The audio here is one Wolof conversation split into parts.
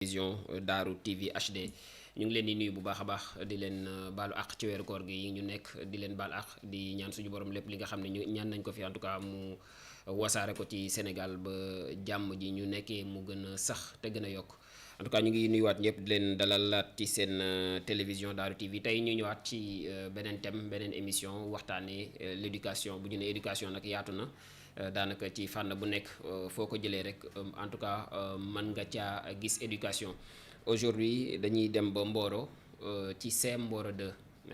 vision Daaru TV HD ñu ngi leen di nuyu bu baax a baax di leen baalu àq ci weeru koor gi yi ñu nekk di leen baal àq di ñaan suñu borom lépp li nga xam ne ñu ñaan nañ ko fi en tout cas mu wasaare ko ci Sénégal ba jàmm ji ñu nekkee mu gën a sax te gën a yokk en tout cas ñu ngi nuyuwaat ñëpp di leen dalalaat ci seen télévision Daaru TV tey ñu ñëwaat ci beneen thème beneen émission waxtaanee l'éducation bu ñu ne éducation nag yaatu na. Daanaka ci fànn bu nekk foo ko jëlee rek en tout cas mën nga caa gis éducation aujourd'hui dañuy dem ba Mboro ci CEM Mboro 2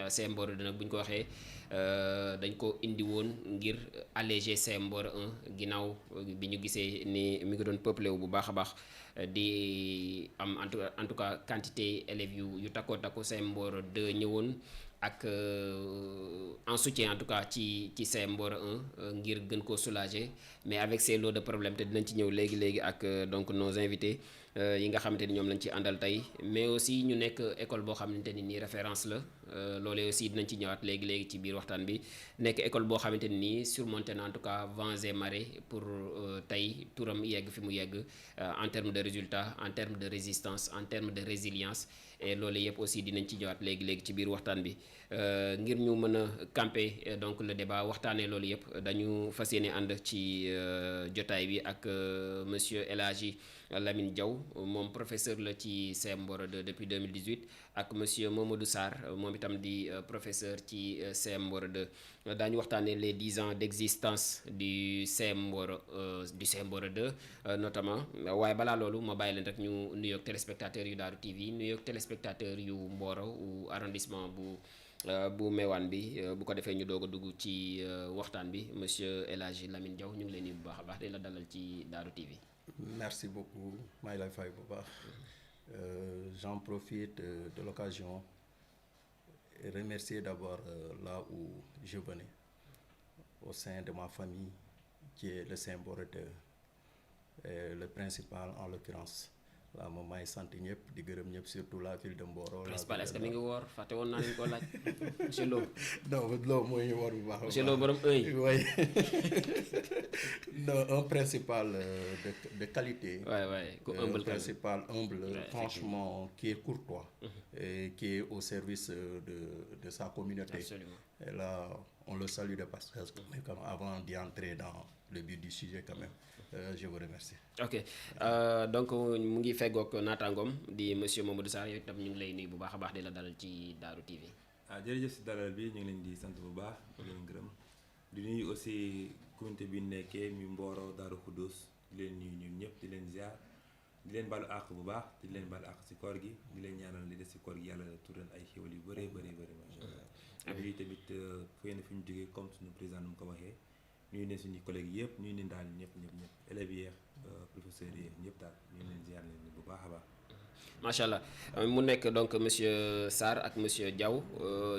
CEM Mboro 2 nag bu ñu ko waxee dañ ko indi woon ngir alléger CEM Mboro 1 ginnaaw bi ñu gisee ni mi ngi doon peuplé wu bu baax a baax di am en tout cas quantité élèves yu takkoo takku CEM Mboro 2 ñëwoon ak en soutien en tout cas ci CEM Mboro 1 ngir gën koo soulager mais avec ces lots de problèmes te dinañ ci ñëw léegi ak donc nos invités yi nga xamante ni ñoom lañ ci àndal tey mais aussi ñu nekk école boo xamante ni nii référence la loolee aussi dinañ ci ñëwaat léegi ci biir waxtaan bi nekk école boo xamante ni nii surmonté na en tout cas vents et marées pour tey turam yegg fi mu yegg en termes de résultats en termes de résistance en termes de résilience et loolu yëpp aussi dinañ ci ñëwaat léegi ci biir waxtaan bi ngir ñu mën a camper donc le débat waxtaanee loolu yëpp dañu fas yéene ànd ci jotaay bi ak monsieur El Hadji Lamine Diaw moom professeur la ci CEM Mboro 2 depuis 2018 ak monsieur Mamadou Sarr moom itam di professeur ci CEM Mboro 2 daañu waxtaanee les 10 ans d'existence du CEM Mboro 2 notamment waaye balaa loolu ma bàyyi leen rek ñu nuyoog téléspectateurs yu Daaru TV nuyoog téléspectateurs yu Mboro ou arrondissement bu Mewane bi bu ko defee ñu doog a dugg ci waxtaan bi monsieur El Hadji Lamine Diaw ñu ngi leen nuyu bu baax a baax di la dalal ci Daaru TV. Merci beaucoup maa ngi lay fay bu baax j'en profite de l'occasion et remercier d'abord là où je venais au sein de ma famille qui est le CEM Mboro 2 et le principal en l'occurrence waaw moom maay sant ñëpp di gërëm ñëpp surtout la ville de Mboro. principal est-ce que mi ngi woor fàtte woon naa leen ko laaj monsieur Lo. non Lo mooy woor bu baax. monsieur Lo borom œil. oui non un principal de qualité. waay ku humble principal humble. Ouais, franchement qui est courtois. Et qui est au service de sa communauté. Absolument. Et là on le salue de passage. Mais comme avant d'y entrer dans le but du sujet quand même je vous remercie. ok donc mu ngi feggoog naataangoom di monsieur Mamadou Sarr yow itam ñu ngi lay nuyu bu baax a baax di la dalal ci Daaru TV. jërëjëf si dalal bi ñu ngi leen di sant bu baax di leen gërëm di nuyu aussi communauté bi nekkee mi Mboro Daaru Xuddus di leen nuyu ñun ñëpp di leen ziar di leen balu àq bu baax di leen balu àq si koor gi di leen ñaanal li des si koor gi yàlla tural ay xéwal yu bëree macha allah. amiin tamit fooy na fi ñu jógee comme suñu président nu mu ko waxee ñuy ne suñu collègues yëpp ñuy ne daal ñëpp élèves yi professeurs yi ñëpp daal ñu leen ziar leen bu baax a baax. macha allah mu nekk donc monsieur Sarr ak monsieur Diaw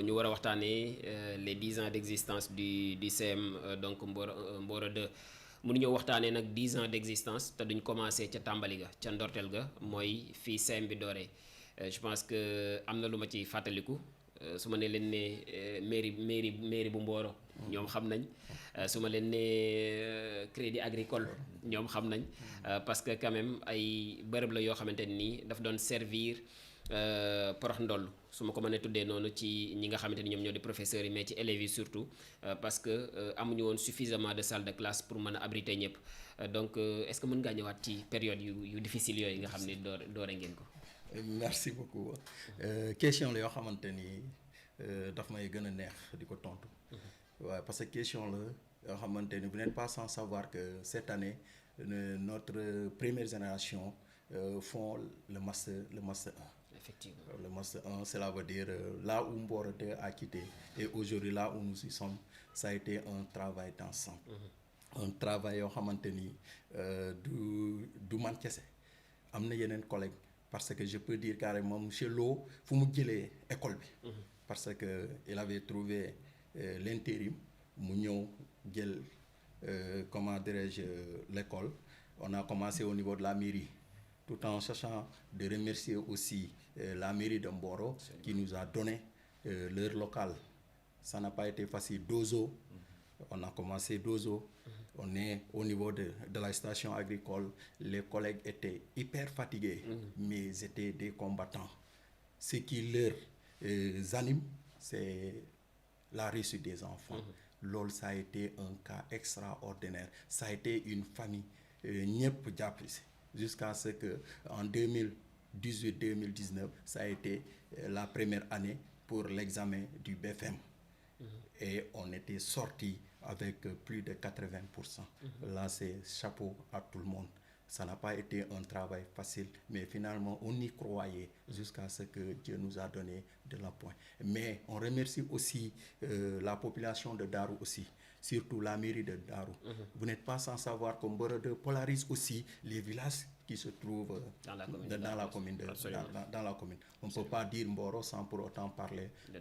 ñu war a waxtaanee les 10 ans d'existence du CEM donc Mboro 2 mënuñoo waxtaanee nag 10 ans d'existence te duñ commencé ca tàmbali ga ca ndorteel ga mooy fii CEM bi dooree je pense que am na lu ma ci fàttaliku. su ma ne leen ne mairie bu Mboro ñoom xam nañ su ma leen ne crédit agricole ñoom xam nañ parce que quand même ay bërëb la yoo xamante nii daf doon servir porox ndoll su ma ko mënee tuddee noonu ci ñi nga xamante ni ñoom ñoo di professeurs yi mais ci élèves yi surtout parce que amuñu woon suffisamment de salles de classe pour mën a abriter ñëpp donc est-ce que mën ngaa ñëwaat ci période yu difficile yooyu nga xam ne doore ngeen ko. merci beaucoup question la yoo xamante ni daf may gën a neex di ko tontu. waaw parce que question la yoo xamante ni vous n'êtes pas sans savoir que cette année notre première génération font le master 1. Effectivement. Le master 1, cela veut dire là où Mboro 2 a quitté et aujourd'hui là où nous y sommes, ça a été un travail d'ensemble. Un travail yoo xamante ni du man kese am na yeneen collègues. Parce que je peux dire carrément monsieur Lo fu mu jëlee école bi. parce que il avait trouvé l'intérim mu ñëw jël comment dirais-je l'école. On a commencé au niveau de la mairie tout en cherchant de remercier aussi la mairie de Mboro qui nous a donné leur local. Ça n'a pas été facile. Dozo. On a commencé Dozo. On est au niveau de la station agricole, les collègues étaient hyper fatigués, mais ils étaient des combattants. Ce qui leur anime, c'est la réussite des enfants. Loolu ça a été un cas extraordinaire. Ça a été une famille ñëpp jàpp si jusqu'à ce que en 2018-2019 ça a été la première année pour l'examen du BFM. Et on était sorti avec plus de 80%. Là, c'est chapeau à tout le monde. Ça n'a pas été un travail facile, mais finalement, on y croyait jusqu'à ce que Dieu nous a donné de l'appoint. Mais on remercie aussi la population de Darou aussi, surtout la mairie de Darou. Vous n'êtes pas sans savoir que Mboro 2 polarise aussi les villages qui se trouvent dans la commune. Dans la commune. On ne peut pas dire Mboro sans pour autant parler de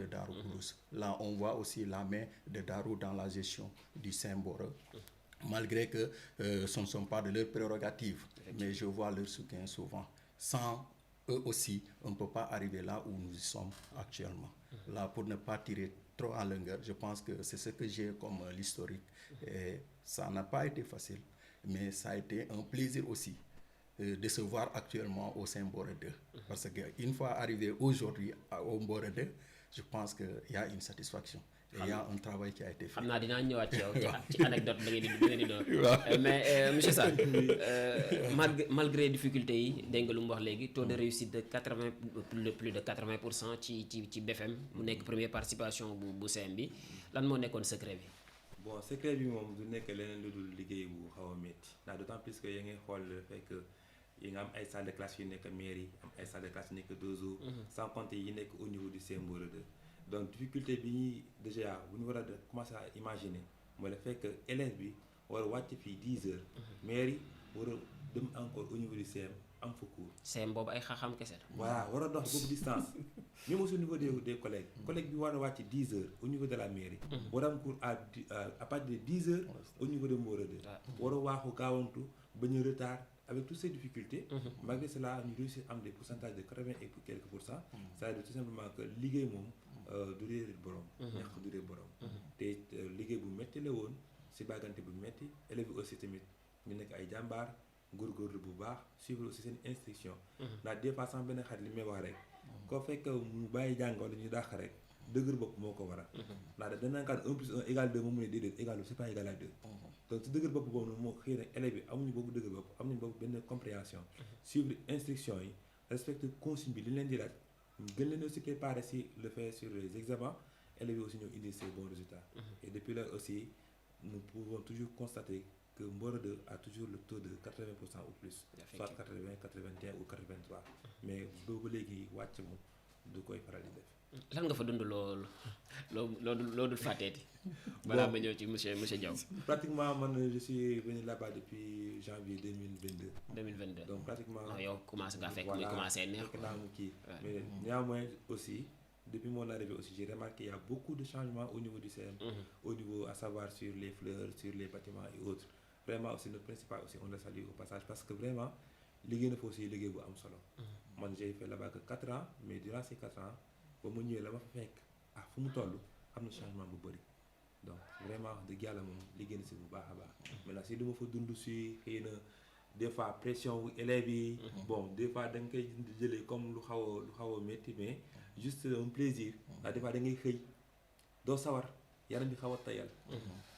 Darou Khoudoss. Là, on voit aussi la main de Darou dans la gestion du Saint-Mboro. Malgré que ce ne sont pas de leurs prérogatives, mais je vois leur soutien souvent. Sans eux aussi, on ne peut pas arriver là où nous y sommes actuellement. Là, pour ne pas tirer trop en longueur, je pense que c'est ce que j'ai comme l'historique. Et ça n'a pas été facile, mais ça a été un plaisir aussi de se voir actuellement au Saint-Mboro 2. Parce qu'une fois arrivé aujourd'hui au Mboro 2, je pense qu'il y a une satisfaction. Et il y a un travail qui a été fait. xam naa dinaa ñëwaat ci yow ci anecdote ba ngeen di doon mais monsieur Sall malgré difficulté yi dégg nga lu mu wax léegi taux de réussite de plus de 80% ci BFM mu nekk première participation bu CM bi lan moo nekkoon secret bi. Bon secret bi moom du nekk leneen lu dul liggéey bu xaw a métti ndax d'autant plus que yaa ngi xool fekk yi nga am ay salle de classe yu nekk mairie am ay salle de classe yu nekk dozo sans compter yi nekk au niveau du Saint-Mboro 2. Donc difficulté bi ñuy déjà bu ñu war a commencer à imaginer mooy le fait que élève bi war a wàcc fii 10 heures mairie war a dem encore au niveau du CM am fa cours. CM boobu ay xaxam kese la. Voilà war a dox boobu distance même aussi au niveau des collègues collègue bi war a wàcc 10 heures au niveau de la mairie war a am cours à partir de 10 heures au niveau de Mboro 2 war a waaxu gaawantu bañ a retard avec toutes ces difficultés malgré cela ñu réussir am des pourcentages de 80 et quelques pourcents ça veut dire tout simplement que liggéey moom du réer borom ñàkk du réer borom te liggéey bu métti la woon si bàggante bu métti élèves yi aussi tamit ñu nekk ay jàmbaar góorgóorlu bu baax suivre aussi seen instruction ndax des fois sama benn xarit li may wax rek koo fekk mu bàyyi jàng wala ñu dàq rek dëgër bopp moo ko waral ndax danaan kat 1 plus 1 égale 2 moom mu ne déedéet égal c'est pas égal à 2 donc si dëgër bopp boobu moo xëy na élèves yi amuñu boobu dëgër bopp amuñu boobu benn compréhension suivre instruction yi respecter consigne bi li leen di laaj gën leen aussi préparer si le fait sur les examens élèves yi aussi ñoo indi ces bons résultats et depuis là aussi nous pouvons toujours constater que Mboro 2 a toujours le taux de 80% ou plus soit 80 81 ou 83 mais boobu léegi wàcc moom du koy faral di def. lan nga fa dund loo dul fàtteeti. balaa ma ñëw ci monsieur Diaw. pratiquement man je suis venu là-bas depuis janvier 2022. 2022 donc pratiquement. non yow commencé nga fekk muy commencé neex. fekk naa mu kii mais néanmoins aussi depuis mon arrivée aussi j'ai remarqué il y a beaucoup de changements au niveau du CM. au niveau à savoir sur les fleurs sur les bâtiments et autres vraiment aussi notre principal aussi on le salue au passage parce que vraiment liggéey na fa aussi liggéey bu am solo. man j'ai fait là-bas que 4 ans mais durant ces 4 ans ba mu ñëwee la ma fa fekk fu mu toll am na changement bu bëri donc vraiment dëgg yàlla moom liggéey na si bu baax a baax. maintenant si li ma fa dund si xëy na des fois pression wu élèves yi. bon des fois da nga koy jëlee comme lu xaw a métti mais juste un plaisir. ndax des fois da ngay xëy doo sawar yaram bi xaw a tayal.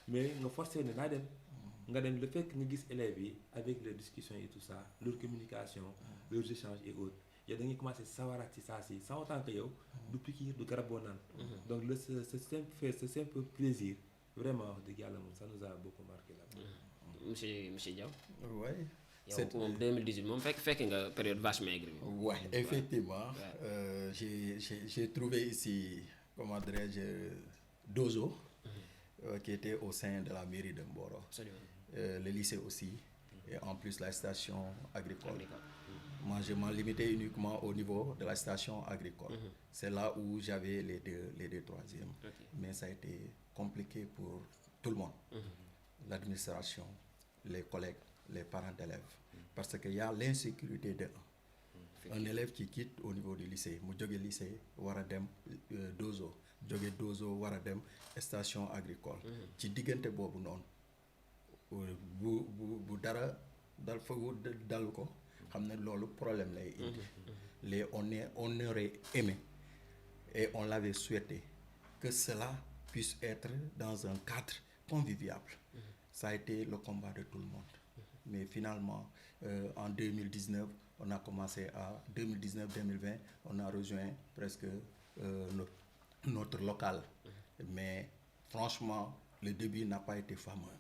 mais nga forcé ne naa dem. nga dem le fait que nga gis élèves yi avec les discussions et tout ça leur communication leurs échanges et autres yow da ngay commencer sawaraat ci saa si sans autant que yow du piqûre du garab boo naan donc ce simple plaisir vraiment dëgg yàlla moom ça nous a beaucoup marqué là. monsieur Diaw. Oui. yow moom 2018 moom fekk nga période vache maigre bi. Oui, effectivement. J'ai trouvé ici, comment dirais-je, Dozo, qui était au sein de la mairie de Mboro. Le lycée aussi, et en plus la station agricole. Moi, je m'en limitais uniquement au niveau de la station agricole. C'est là où j'avais les deux troisièmes. Mais ça a été compliqué pour tout le monde. L'administration, les collègues, les parents d'élèves. Parce qu'il y a l'insécurité de un élève qui quitte au niveau du lycée. Mu jóge lycée war a dem Dozo. Jóge Dozo war a dem station agricole. Ci diggante boobu noonu bu dara dal fa dal ko xam ne loolu problème lay indi. on aurait aimé et on l'avait souhaité que cela puisse être dans un cadre convivial. Ça a été le combat de tout le monde. Mais finalement, en 2019, on a commencé à 2019-2020, on a rejoint presque notre local. Mais franchement, le début n'a pas été fameux.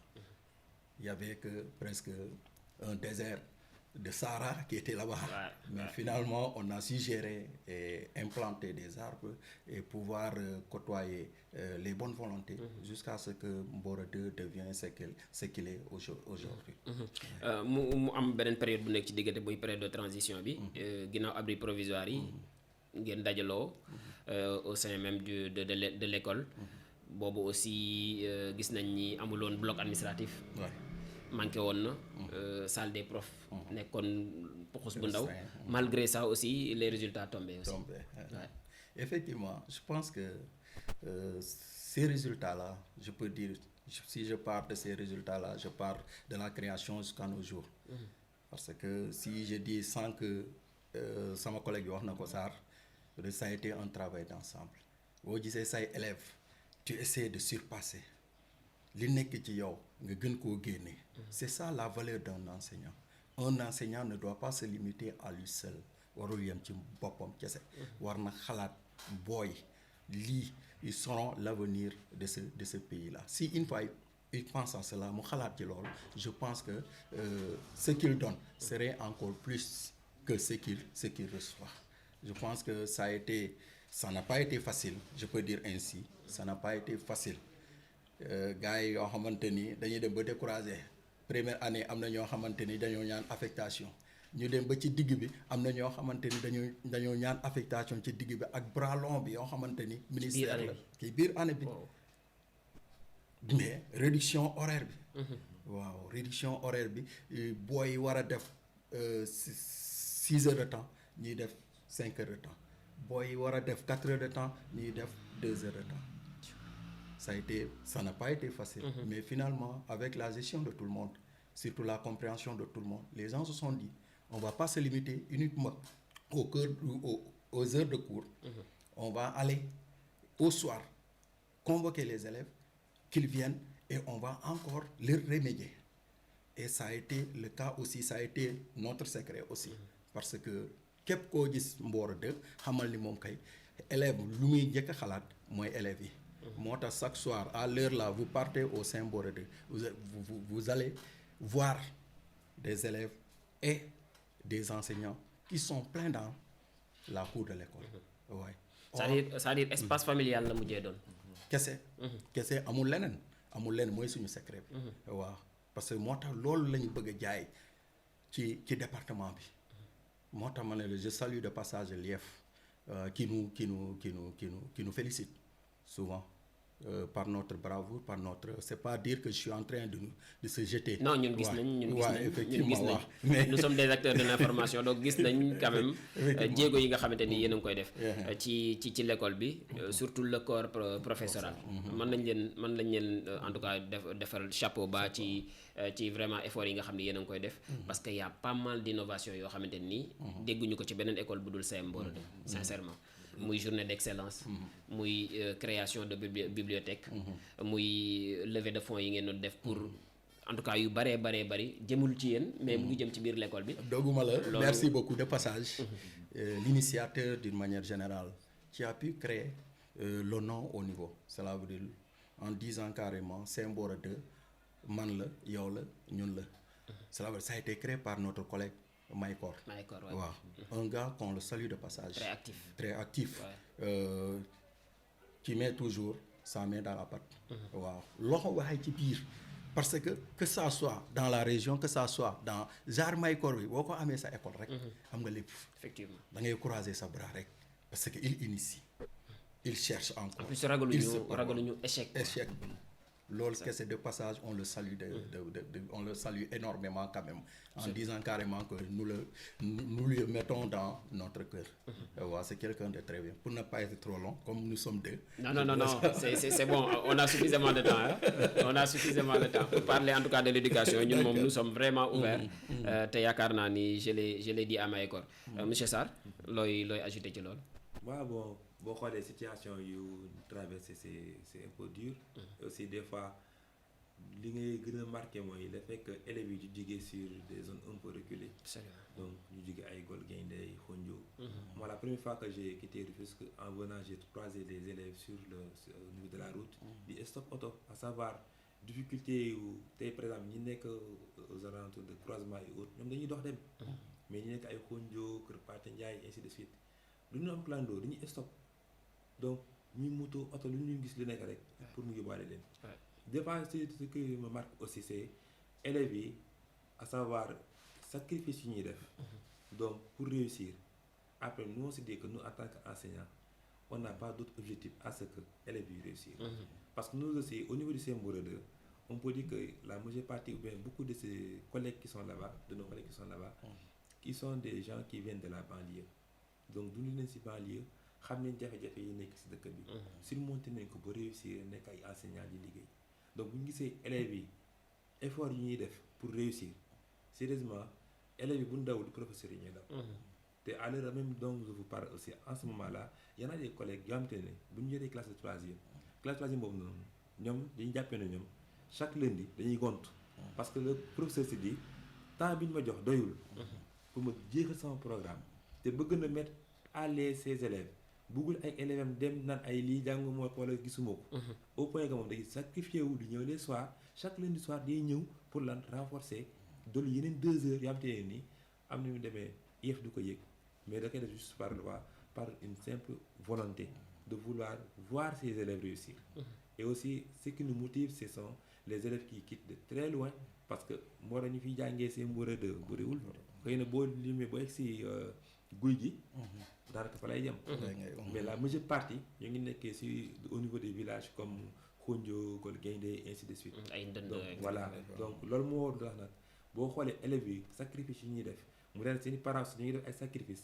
Il y avait que presque un désert de Sahara qui était là-bas. Mais finalement, on a su gérer et implanter des arbres et pouvoir côtoyer les bonnes volontés jusqu'à ce que Mboro 2 devienne ce qu'il est aujourd'hui. mu am beneen période bu nekk ci diggante muy période de transition bi. ginnaaw abri provisoire yi. ngeen dajaloo. au sein même de l'école. boobu aussi gis nañ ni amuloon bloc administratif. manqué woon na. salle des profs. nekkoon puxus bu ndaw. malgré ça aussi les résultats tombaient aussi. Effectivement, je pense que ces résultats-là, je peux dire, si je parle de ces résultats-là, je parle de la création jusqu'à nos jours. Parce que si je dis sans que sama collègue wax na ko Sarr, ça a été un travail d'ensemble. boo gisee say élèves tu essaies de surpasser li nekk ci yow nga gën koo génne. C'est ça la valeur d'un enseignant. Un enseignant ne doit pas se limiter à lui seul. warul yem ci boppam kese. war na xalaat booy lii ils seront l'avenir de ce pays-là. Si une fois il pense à cela mu xalaat ci loolu je pense que ce qu'il donne serait encore plus que ce qu'il reçoit. Je pense que ça n'a pas été facile, je peux dire ainsi. Ça n'a pas été facile. Gars yi yoo xamante ni dañuy dem ba découragé première année am na ñoo xamante ni dañoo ñaan affectation ñu dem ba ci digg bi am na ñoo xamante ni dañoo ñaan affectation ci digg bi ak bras long bi yoo xamante ni ministère la ci biir année bi. Mais réduction horaire bi. waaw réduction horaire bi booy war a def 6 heures de temps ñuy def 5 heures de temps booy war a def 4 heures de temps ñuy def 2 heures de temps. Ça n'a pas été facile. Mais finalement, avec la gestion de tout le monde, surtout la compréhension de tout le monde, les gens se sont dit, on ne va pas se limiter uniquement aux heures de cours. On va aller au soir, convoquer les élèves, qu'ils viennent et on va encore leur remédier. Et ça a été le cas aussi, ça a été notre secret aussi. Parce que, képp koo gis Mboro 2 xamal ni moom kay élève lu muy njëkk a xalaat mooy élèves yi. moo tax chaque soir à l'heure là vous partez au sein Mboro 2 vous allez voir des élèves et des enseignants qui sont pleins dans la cour de l'école. c'est-à-dire espace familial la mujjee doon. kese amul leneen mooy suñu secret bi. waaw parce que moo tax loolu la ñu bëgg a jaay ci département bi. moo tax ma ne je salue de passage l'IEF qui nous félicite souvent par notre bravoure, par notre. C'est pas dire que je suis en train de se jeter. Non, ñun gis nañ mais nous sommes des acteurs de l'information donc gis nañ quand même jéego yi nga xamante ni yéen a ngi koy def ci l'école bi surtout le corps professoral. mën nañ leen en tout cas defal chapeau bas ci vraiment effort yi nga xam ne yéen a ngi koy def. parce que y a pas mal d'innovation yoo xamante ni dégguñu ko ci beneen école bu dul CM Mboro 2 sincèrement. muy journée d'excellence. muy création de bibliothèque. muy levée de fonds yi ngeen doon def pour en tout cas yu bari jëmul ci yéen. mais mu ngi jëm ci biir l'école bi. dogguma la merci beaucoup de passage. L'initiateur d'une manière générale qui a pu créer le nom au niveau. Cela veut dire en disant carrément c'est Mboro 2 man la yow la ñun la. Cela veut dire ça a été créé par notre collègue. Maïkor, waaw un gars qu'on le salue de passage. Très actif. Qui met toujours sa main dans la pâte. waaw loxo waxee ci biir parce que ça soit dans la région que ça soit dans genre Maïkor bi boo ko amee sa école rek. am nga lépp. Effectivement da ngay croiser sa bras rek parce que il initie il cherche encore. en plus ragaluñu échec. loolu kese de passage on le salue on le salue énormément quand même en disant carrément que nous le mettons dans notre cœur. Waaw, c'est quelqu'un de très bien. Pour ne pas être trop long, comme nous sommes deux. Non, c'est bon, on a suffisamment de temps, hein? On a suffisamment de temps pour parler en tout cas de l'éducation. Ñun moom nous sommes vraiment ouverts. Te yaakaar naa ni je l'ai dit à Mayakor. Monsieur Sarr, looy ajouter ci loolu. waaw bon boo xoolee situation yu traversé c'est un peu dur. Et aussi des fois li ngay gën a marqué mooy le fait que élèves yi di jógee sur des zones un peu reculées. Donc ñu jógee ay Guol Gaindé Khondio. Moi la première fois que j'ai quitté Rufisque en venant j'ai croisé des élèves au niveau de la route. di stop auto à savoir difficulté yu tey par exemple ñi nekk aux alentours de croisement et autres ñoom dañuy dox dem. Mais ñi nekk ay Khondio Kër Pathé Ndiaye ainsi de suite du ñu am clando dañuy stop donc ñuy moto oto lu ñu gis lu nekk rek pour mu yóbbaale leen. Des fois ce qui me marque aussi c'est élèves yi à savoir sacrifice yu ñuy def. Donc pour réussir après nous on se dit que nous en tant qu'enseignants on n'a pas d'autre objectif à ce que élèves yi réussir. Parce que nous aussi au niveau du Semboro 2 on peut dire que la majeure partie ou bien beaucoup de ces collègues qui sont là-bas de nos collègues qui sont là-bas qui sont des gens qui viennent de la banlieue. Donc du ñu leen ci banlieue xam nañ jafe-jafe yi nekk ci dëkk bi. surmonter nañ ko ba réussir nekk ay enseignants di liggéey. Donc bu ñu gisee élèves yi effort yi ñuy def pour réussir sérieusement élèves yi bu ñu dawul professeurs yi ñuy daw. te à l'heure même dont je vous parle aussi en ce moment-là y en a des collègues yoo xamante ne bu ñu jëlee classe de troisième boobu noonu ñoom dañuy jàppee ne ñoom chaque lundi dañuy gont. Parce que le professeur se dit temps bi ñu ma jox doyul. pour ma jeexal sama programme. te bëgg na mettre à l'aise ses élèves bëggul ay élèves am dem naan ay lii jàngu moo ko wala gisuma ko. Au point que moom day sacrifié wu di ñëw les soirs chaque lundi soir day ñëw pour lan renforcer dolli yeneen 2 heures yoo xam te ne nii am na ñu demee IEF du ko yëg mais da koy def juste par une simple volonté de vouloir voir ses élèves réussir. Et aussi ce qui nous motive ce sont les élèves qui quittent de très loin parce que moo tax ñu fiy jàngee seen Semboro 2 bëriwul xëy na boo limee boo egg si guy gi. daanaka fa lay yem. Mais la majeure partie ñu ngi nekkee si au niveau des villages comme Khondio Guol Gaindé ainsi de suite. ay ndënd donc voilà donc loolu moo tax nag boo xoolee élèves yi sacrifice yi ñuy def mu leen seen i parents ñu ngi def ay sacrifice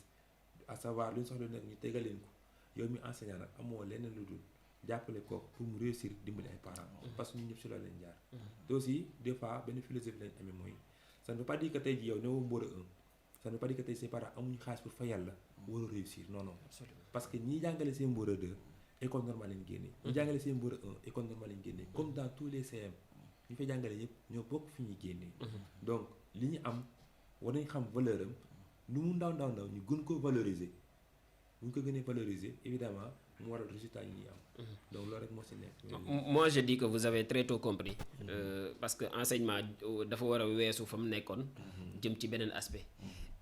à savoir lu ñu soxla nag ñu tegal leen ko yow mi enseignant nag amoo leneen lu dul jàppale ko pour mu réussir dimbali ay parents. parce que ñun ñëpp si loolu lañ jaar. te aussi des fois benn philosophie lañ amee mooy ça ne veut pas dire que tey jii yow ñoo Semboro 1 ça ne veut pas dire que tey ses parents amuñu xaalis pour fayal la war a réussir non non. Parce que ñi jàngale Semboro 2 école normale lañ génnee. ñi jàngale Semboro 1 école normale lañ génnee. comme dans tous les CM ñu fay jàngale yëpp ñoo bokk fi ñuy génnee. donc li ñu am war nañ xam valeur am nu mu ndaw ñu gën ko valoriser bu ñu ko gënee valoriser évidemment mu waral résultat yi ñuy am. donc loolu rek moo si nekk. Moi je dis que vous avez très tôt compris. Parce que enseignement dafa war a weesu fa mu nekkoon. jëm ci beneen aspect.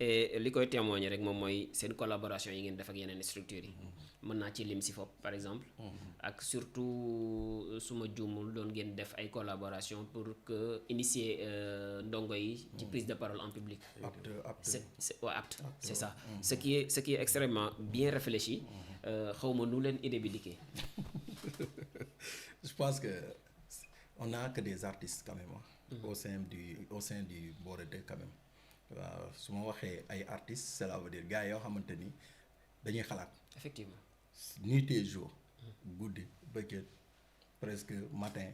Et li koy témoigner rek moom mooy seen collaboration yi ngeen def ak yeneen structures yi. mën naa ci lim si FOP par exemple. ak surtout suma juumul doon ngeen def ay collaboration pour que initier ndongo yi ci prise de parole en public. apte c'est ça. ce qui est extrêmement bien réfléchi. xaw ma nu leen idée bi dikkee. Je pense que on n'a que des artistes quand même. au sein du Semboro 2 quand même. waaw su ma waxee ay artistes cela veut dire gars yoo xamante ni dañuy xalaat. Effectivement. nuit et jour. guddi bëccëg presque matin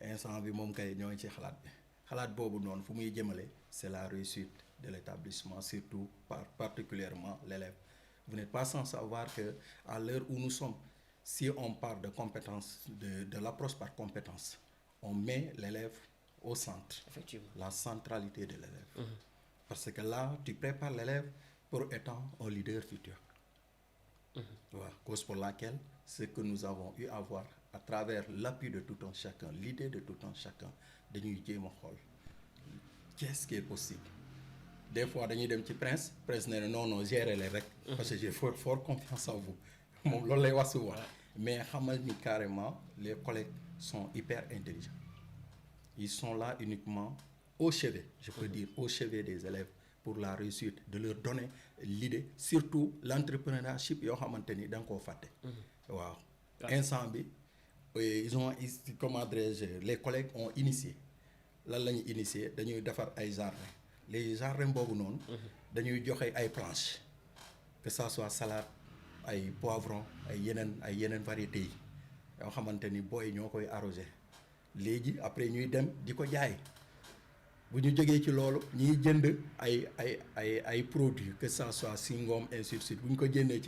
instant bi moom kay ñoo ngi ci xalaat bi xalaat boobu noonu fu muy jëmale c'est la réussite de l'établissement surtout particulièrement l'élève. Vous n'êtes pas sans savoir que à l'heure où nous sommes si on parle de compétence de l'approche par compétence on met l'élève au centre. Effectivement. La centralité de l'élève. Parce que là tu prépares l'élève pour étant un leader futur. Voilà, cause pour laquelle ce que nous avons eu à voir à travers l'appui de tout un chacun l'idée de tout un chacun dañuy jéem a xool qu'est-ce qui est possible. Des fois dañuy dem ci prince ne non gérer les rek. parce que j'ai fort confiance en vous moom loolu lay wax souvent. Mais xamal ni carrément les collègues sont hyper intelligents. Ils sont là uniquement au chevet, je peux dire au chevet des élèves pour la réussite, de leur donner l'idée, surtout l'entrepreneurship yoo xamante ni da nga koo fàtte. waaw instant bi ils ont comment dirais-je, les collègues ont initié lan la ñu initié dañuy defar ay jardin les jardins boobu noonu dañuy joxe ay planches que ça soit salade ay poivron ay yeneen variétés yi yoo xamante ni booy ñoo koy arrosé léegi après ñuy dem di ko jaay bu ñu jógee ci loolu ñuy jënd ay produits que ça soit Singom ainsi de suite bu ñu ko jëndee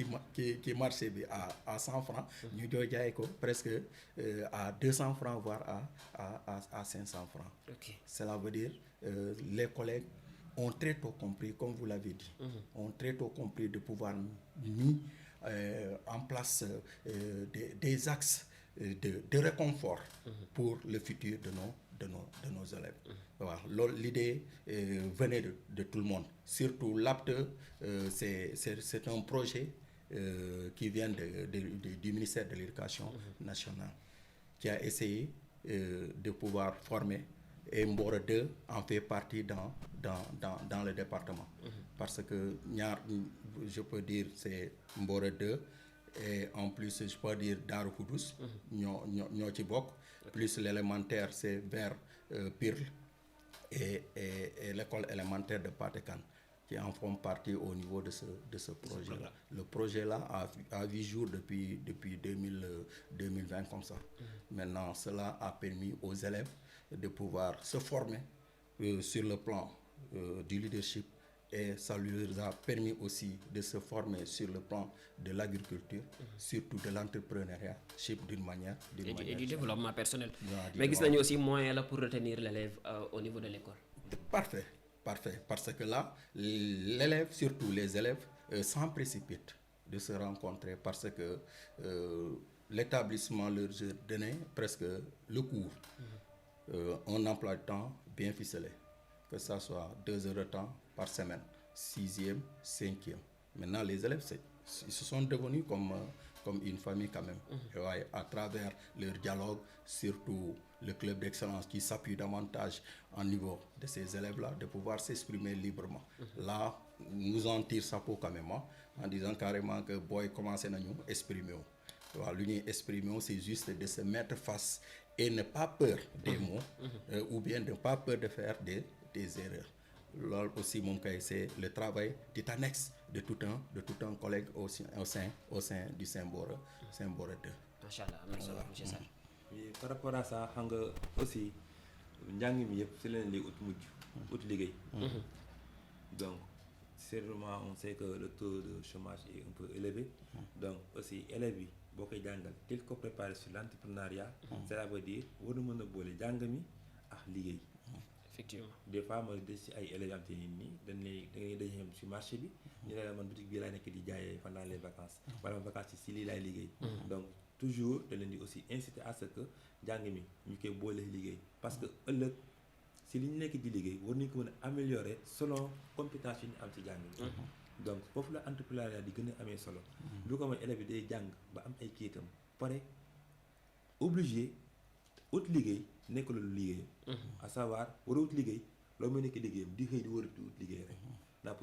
ci marché bi à 100 francs ñu joo jaay ko presque à 200 francs voire à 500 francs. Ok. Cela veut dire les collègues ont très tôt compris, comme vous l'avez dit, ont très tôt compris de pouvoir mis en place des axes de réconfort pour le futur de nos élèves. Voilà. L'idée venait de tout le monde. Surtout l'APTE, c'est un projet qui vient du ministère de l'Éducation nationale, qui a essayé de pouvoir former, et Mboro 2 en fait partie dans le département. Parce que je peux dire c'est Mboro 2 et en plus je peux dire Darou Khoudoss ñoo ci bokk, plus l'élémentaire c'est vers Pirl et l'école élémentaire de Patekan qui en font partie au niveau de ce projet-là. Le projet-là a 8 jours depuis 2020 comme ça. Maintenant, cela a permis aux élèves de pouvoir se former sur le plan du leadership, et ça leur a permis aussi de se former sur le plan de l'agriculture, surtout de l'entrepreneuriat d'une manière et du développement personnel. Du Mais gis nañu aussi moyen là pour retenir l'élève au niveau de l'école. Parfait, parce que là l'élève, surtout les élèves, s'en précipitent de se rencontrer parce que l'établissement leur donnait presque le cours, un emploi de temps bien ficelé, que ça soit 2 heures de temps par semaine, 6e, 5e. Maintenant, les élèves, ils se sont devenus comme une famille quand même. Et ouais, à travers leur dialogue, surtout le club d'excellence qui s'appuie davantage au niveau de ces élèves-là, de pouvoir s'exprimer librement. Là, nous en tire chapeau quand même, en disant carrément que boy, commencez à nous exprimer. L'union exprimer, c'est juste de se mettre face et ne pas peur des mots, ou bien ne pas peur de faire des erreurs. Là aussi, c'est le travail titanesque de tout un collègue au sein du Saint-Mboro 2. Machallah, am na solo monsieur Sarr. Oui, par rapport à ça xam nga aussi njàng mi yëpp si leen li ut liggéey. Donc sérieusement on sait que le taux de chômage est un peu élevé. Donc aussi élèves yi boo koy jàngal tel ko préparer sur l'entrepreneuriat, cela veut dire war na mën a boole jàng mi ak liggéey. Effectivement. Des fois ma des ci ay élèves am te nii dañ lay da ngay daje ci marché bi ñu ne la man boutique bii laa nekk di jaayee pendant les vacances wala vacances yi si lii laay liggéey. Donc toujours da leen di aussi inciter à ce que njàng mi ñu koy boole liggéey parce que ëllëg si li ñu nekk di liggéey war nañu ko mën a améliorer selon compétence yi ñu am ci jàng mi. Donc foofu la entrepreneuriat di gën a amee solo. lu ko mooy élève bi day jàng ba am ay kayitam pare obligé ut liggéey nekk loolu liggéeyam. à savoir war a ut liggéey loolu mooy nekk liggéeyam di xëy di war a ut liggéey rek. ndax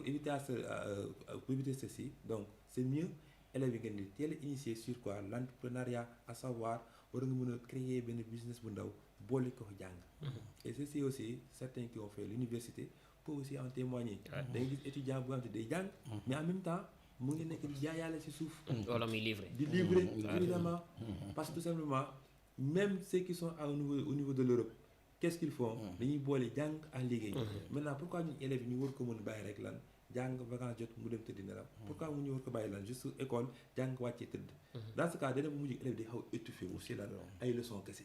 pour éviter ceci donc c'est mieux élèves yi ngeen di teel a initier sur quoi l'entrepreneuriat, à savoir war nga mën a créer benn business bu ndaw boole ko jàng. et ceci aussi certains qui ont fait l'université peuvent aussi en témoigner. da ngay gis étudiant bu nga xam te day jàng. mais en même temps mu ngi nekk di jaayaale ci suuf. wala muy livré. di livrer évidemment parce que tout simplement même ceux qui sont au niveau de l'Europe, qu'est-ce qu'ils font dañuy boole jàng ak liggéey. Maintenant pourquoi ñun élèves yi ñu war ko mën a bàyyi rek lan jàng vacances jot mu dem tëdd nelaw. Pourquoi mu ñu war ko bàyyi lan juste école jàng wàccee tëdd. Dans ce cas dana mujj élève di xaw étouffé aussi lan ay leçons kese.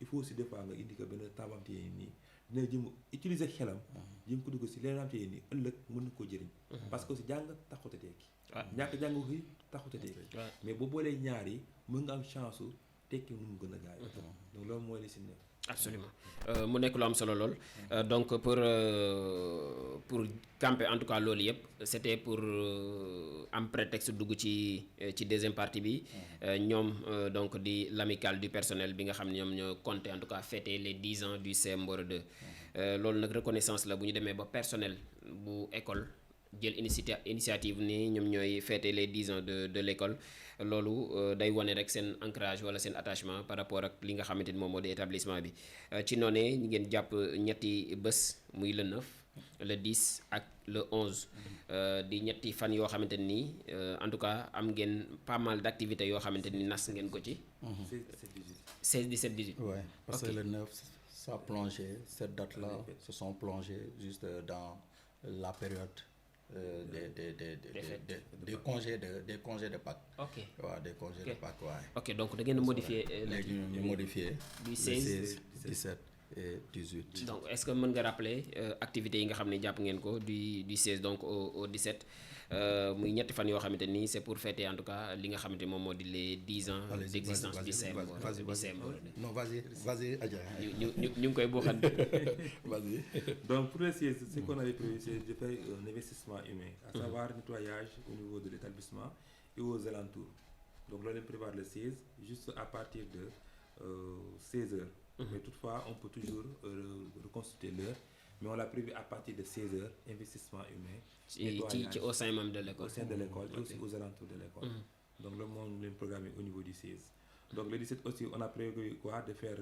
Il faut aussi des fois nga indi ko benn taabamte yi nii dina jëm utiliser xelam jëm ko dugg si leneen am te nii ëllëg mën na koo jëriñ. parce que aussi jàng taxut a tekki. ñàkk jàng xëy taxut a tekki. mais boo boolee ñaar yi mën nga am chance su tekki nu mu gën a gaaw. donc loolu mooy li si nekk. Absolument mu nekk lu am solo lool donc pour camper en tout cas loolu yëpp c'était pour am prétexte dugg ci deuxième partie bi ñoom donc di l'amicale du personnel bi nga xam ne ñoom ñoo compté en tout cas fêter les 10 ans du CM Mboro 2 loolu nag reconnaissance la bu ñu demee ba personnel bu école jël initiative ni ñoom ñooy fêter les 10 ans de l'école loolu day wane rek seen ancrage wala seen attachement par rapport ak li nga xamante ni moom moo di établissement bi ci noonee ñu ngeen jàpp ñetti bés muy le 9 le 10 ak le 11 di ñetti fan yoo xamante ni en tout cas am ngeen pas mal d'activités yoo xamante ni nas ngeen ko ci. 16 17 18. Ouais, parce Ok. que le 9, ça a plongé, cette date-là se sont plongées juste dans la période fêtes. des congés des congés de Pâques. ok Ouais, des congés Ok. de Pâques, ouais. ok donc da ngeen a modifier Léegi ñu modifié du le 16 17 et 18. donc est-ce que mën nga rappeler activités yi nga xam ne jàpp ngeen ko du 16 donc au 17 muy ñetti fan yoo xamante ni c'est pour fêter en tout cas li nga xamante ni moom moo di les 10 ans Allez-y, d'existence vas-y, du vas-y, Semboro vas-y, du vas-y. Semboro Non, vas-y, Adja. ñu ngi koy buuxante. Vas-y. Donc pour le siège, ce qu'on avait prévu, c'est de faire un investissement humain, à savoir nettoyage au niveau de l'établissement et aux alentours. Donc là, on prépare le 16, juste à partir de 16 heures. Mais toutefois, on peut toujours reconstituer l'heure, mais on l'a prévu à partir de 16 heures, investissement humain, ci au sein même de au l'école. sein de l'école et aussi aux alentours de l'école. Donc le monde est programmé au niveau du 16. Donc le 17 aussi, on a prévu quoi de faire,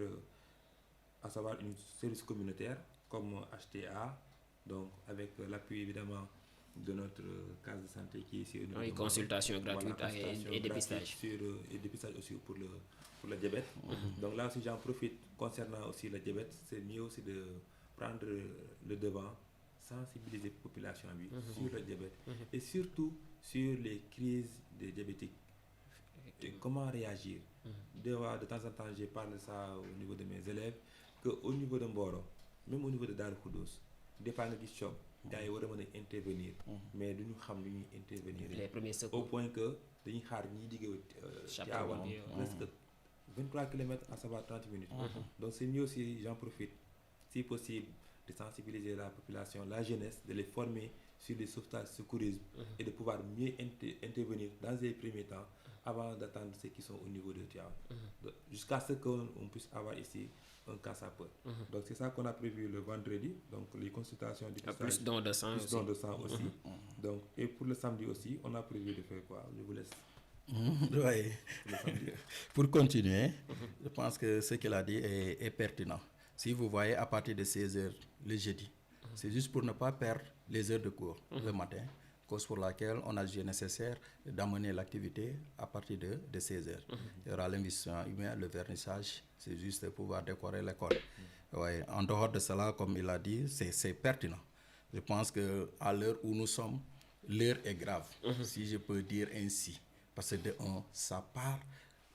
à savoir une service communautaire comme HTA, donc avec l'appui évidemment de notre case de santé qui est ici au niveau Oui, de consultation Voilà, gratuite consultation et gratuite dépistage. et dépistage aussi pour le diabète. Donc là aussi j'en profite concernant aussi le diabète, c'est mieux aussi de prendre le devant, sensibiliser la population sur le diabète et surtout sur les crises des diabétiques. Et comment réagir. De temps en temps, je parle de ça au niveau de mes élèves, qu'au niveau de Mboro, même au niveau de Darou Khoudoss, des fois nga gis choc, gars yi war a mën a intervenir, mais duñu xam lu ñuy intervenir. Les premiers Au secours. point que dañuy xaar ñiy diggee Tivaouane presque 23 km à savoir 30 minutes. Donc c'est mieux si j'en profite, si possible, de sensibiliser la population, la jeunesse, de les former sur les sauvetages secourisme et de pouvoir mieux intervenir dans les premiers temps avant d'attendre ceux qui sont au niveau de Tivaouane. Jusqu'à ce qu'on puisse avoir ici un cas sapeur. Donc c'est ça qu'on a prévu le vendredi, donc les consultations du Plus don de sang plus aussi. don de sang aussi. Donc, et pour le samedi aussi, on a prévu de faire quoi? Je vous laisse. Oui. Pour continuer, je pense que ce qu'il a dit est pertinent. Si vous voyez à partir de 16 heures le jeudi, c'est juste pour ne pas perdre les heures de cours le matin, cause pour laquelle on a jugé nécessaire d'amener l'activité à partir de 16 heures. Il y aura l'investissement humain, le vernissage, c'est juste pour pouvoir décorer l'école. Ouais. En dehors de cela, comme il a dit, c'est pertinent. Je pense qu'à l'heure où nous sommes, l'heure est grave, si je peux dire ainsi. Parce que de un, ça part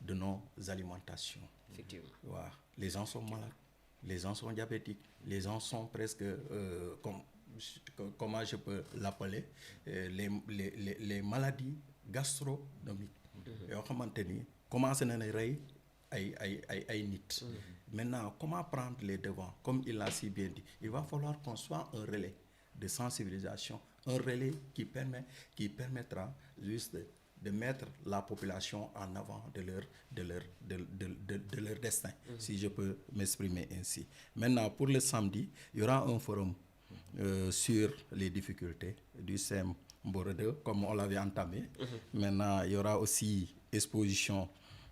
de nos alimentations. Effectivement. Voilà. Les gens sont malades, les gens sont diabétiques, les gens sont presque, comment je peux l'appeler, les maladies gastronomiques. yoo xamante ni commencé na rey ay nit. Maintenant, comment prendre les devants? Comme il l'a si bien dit, il va falloir qu'on soit un relais de sensibilisation, un relais qui permettra juste de mettre la population en avant de leur destin, si je peux m'exprimer ainsi. Maintenant, pour le samedi, il y aura un forum sur les difficultés du Semboro 2, comme on l'avait entamé. Maintenant, il y aura aussi exposition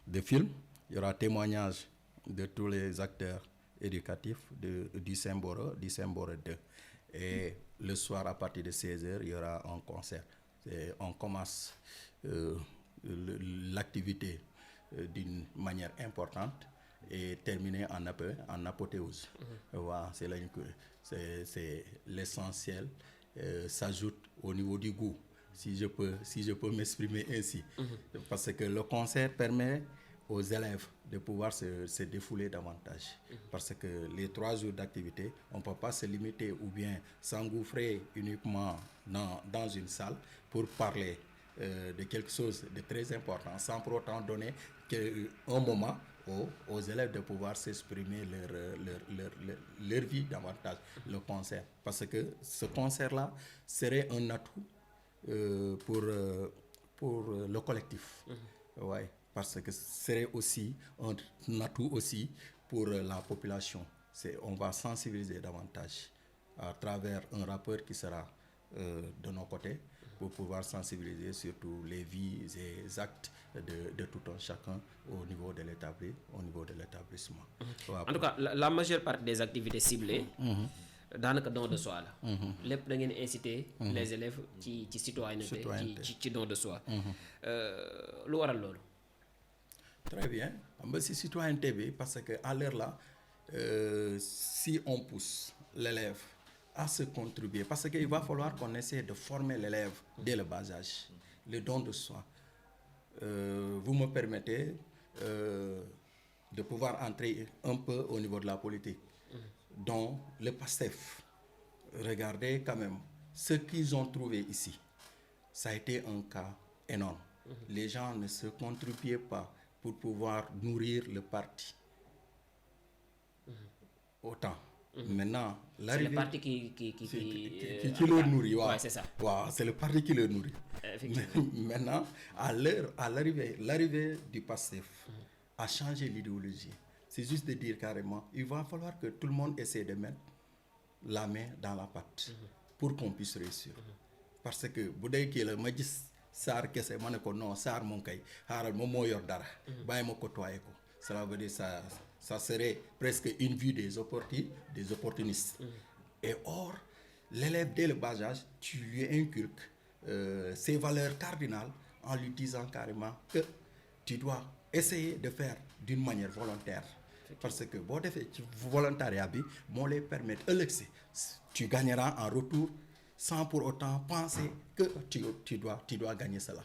de films, il y aura témoignage de tous les acteurs éducatifs du Semboro 2. Et le soir, à partir de 16h, il y aura un concert. On commence l'activité d'une manière importante et terminer en apothéose. Voilà, c'est l'essentiel. S'ajoute au niveau du goût, si je peux m'exprimer ainsi. Parce que le concert permet aux élèves de pouvoir se défouler davantage. Parce que les 3 jours d'activité, on ne peut pas se limiter ou bien s'engouffrer uniquement dans une salle pour parler de quelque chose de très important, sans pour autant donner un moment aux élèves de pouvoir s'exprimer leur vie davantage, le concert. Parce que ce concert-là serait un atout pour le collectif. Ouais, parce que ce serait aussi un atout aussi pour la population. On va sensibiliser davantage à travers un rappeur qui sera de nos côtés pour pouvoir sensibiliser surtout les vies et actes de tout un chacun au niveau de l'établissement. waaw En tout cas la majeure partie des activités ciblées. daanaka don de soi la. lépp da ngeen inciter les élèves ci citoyenneté ci don de soi. lu waral loolu. très bien xam nga si citoyenneté bi parce que à l'heure là si on pousse l'élève à se contribuer parce que il va falloir qu'on essaie de former l'élève dès le bas âge le don de soi. Vous me permettez de pouvoir entrer un peu au niveau de la politique. Donc le PASTEF, regardez quand même ce qu'ils ont trouvé ici. Ça a été un cas énorme. Les gens ne se contribuaient pas pour pouvoir nourrir le parti. Autant. Maintenant, l'arrivée... C'est le parti qui le nourrit. Ouais, c'est ça. Wow, c'est le parti qui le nourrit. Maintenant, à l'arrivée du PASTEF a changé l'idéologie. C'est juste de dire carrément, il va falloir que tout le monde essaie de mettre la main dans la pâte pour qu'on puisse réussir. Parce que bu dee kii la ma gis Sarr kese ma ne ko non Sarr moom kay xaaral moom moo yor dara. bàyyi ma côtoyer ko. Cela veut dire ça serait presque une vue des opportunistes. Et or, l'élève dès le bas âge, tu lui inculques ces valeurs cardinales en lui disant carrément que tu dois essayer de faire d'une manière volontaire. Parce que boo defee ci volontariat bi moo lay permettre ëllëg si tu gagneras en retour sans pour autant penser que tu dois gagner cela.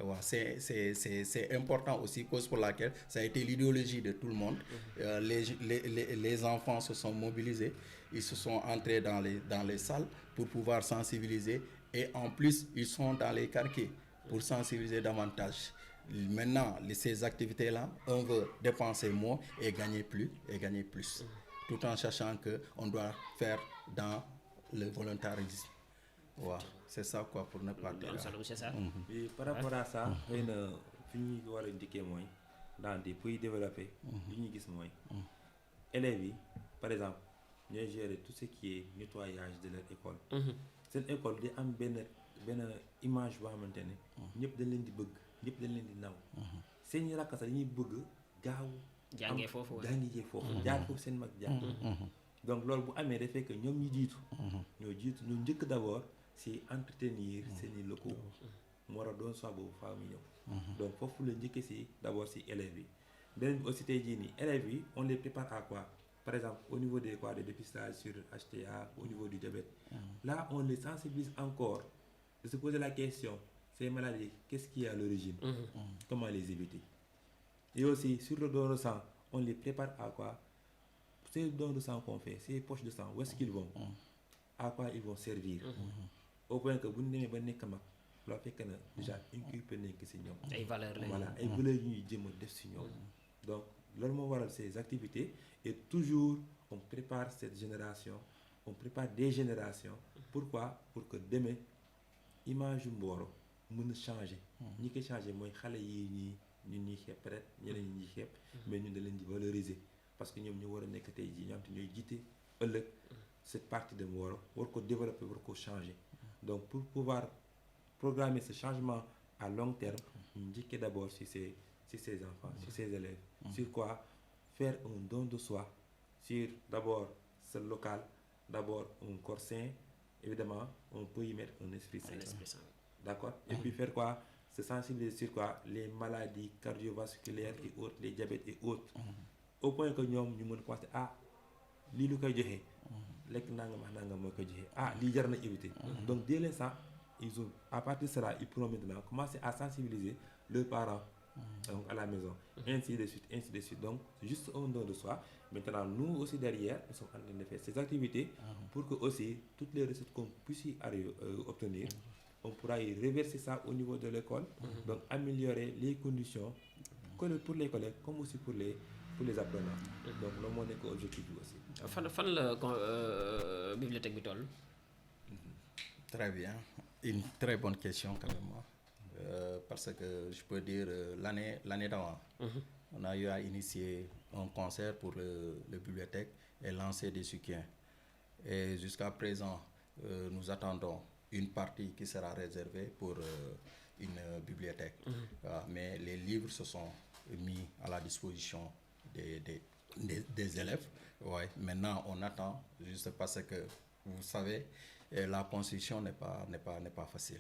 Ouais, c'est important aussi, cause pour laquelle ça a été l'idéologie de tout le monde. Les enfants se sont mobilisés, ils se sont entrés dans les salles pour pouvoir sensibiliser et en plus ils sont dans les quartiers pour sensibiliser davantage. Maintenant, ces activités-là, on veut dépenser moins et gagner plus, tout en sachant qu'on doit faire dans le volontarisme. Waaw c'est ça quoi pour ne pas dire. Et par rapport à ça, xëy na fi ñuy war a indiquer mooy dans des pays développés, li ñu gis mooy élèves yi par exemple ñooy gérer tout ce qui est nettoyage de leur école. Seen école di am benn image boo xamante ne ñëpp dañ leen di bëgg. ñëpp dañ leen di naw seen rakk sax dañuy bëgg gaaw jàngee foofu jaar foofu seen mag jaar donc loolu bu amee dafay que ñoom ñoo njëkk d'abord si entretenir seeni locaux mu war a doon soit boobu faaw mu ñëw donc foofu la njëkkee si d'abord si élèves yi beneen bi aussi tey jii nii élèves yi on les prépare à quoi par exemple au niveau des dépistage sur HTA au niveau du diabète là on les sensibilise encore de se poser la question. Ces maladies, qu'est-ce qui est à l'origine? Comment les éviter? Et aussi, sur le don de sang, on les prépare à quoi? Ces dons de sang qu'on fait, ces poches de sang, où est-ce qu'ils vont? À quoi ils vont servir? Au point que vous n'aimez pas nekk mag, loo fekk na déjà inculpé nañ ko si ñoom. Ay valeurs lañ. Voilà, ay valeurs yu ñuy jëm a def si ñoom. Donc, loolu moo waral ces activités et toujours on prépare cette génération, on prépare des générations. Pourquoi? Pour que demain, image yu Mboro mën a changer. ñi koy changer mooy xale yi ñun ñuy xeeb peut-être ñeneen ñi ñuy xeeb mais ñun da leen di valoriser parce que ñoom ñu war a nekk tey jii ñoom te ñooy jiite ëllëg cette partie de Mboro war ko développer war ko changer. Donc pour pouvoir programmer ce changement à long terme ñu njëkkee d'abord sur ces enfants sur ces élèves. Sur quoi? Faire un don de soi sur d'abord ce local, d'abord un corps sain, évidemment on peut y mettre un esprit sain. D'accord? Et puis faire quoi? Se sensibiliser sur quoi? Les maladies cardiovasculaires et autres, les diabètes et autres. Au point que ñoom ñu mën commencer lii lu koy joxe. Lekk nangam moo koy joxe. Lii jar na éviter. Donc dès l'instant, à partir de cela, ils pourront maintenant commencer à sensibiliser leurs parents donc à la maison. Ainsi de suite. Donc juste un don de soi. Maintenant, nous aussi derrière, nous sommes en train de faire ces activités pour que aussi toutes les recettes qu'on puisse y obtenir, on pourra y reverser ça au niveau de l'école, donc améliorer les conditions pour les collègues comme aussi pour les apprenants. Donc loolu moo nekk objectif bi aussi. fan la bibliothèque bi toll. Très bien, une très bonne question quand même. Parce que je peux dire l'année d'avant, on a eu à initier un concert pour le bibliothèque et lancer des soutiens. Et jusqu'à présent, nous attendons une partie qui sera réservée pour une bibliothèque. Mais les livres se sont mis à la disposition des élèves. Ouais. Maintenant, on attend juste parce que, vous savez, la construction n'est pas facile.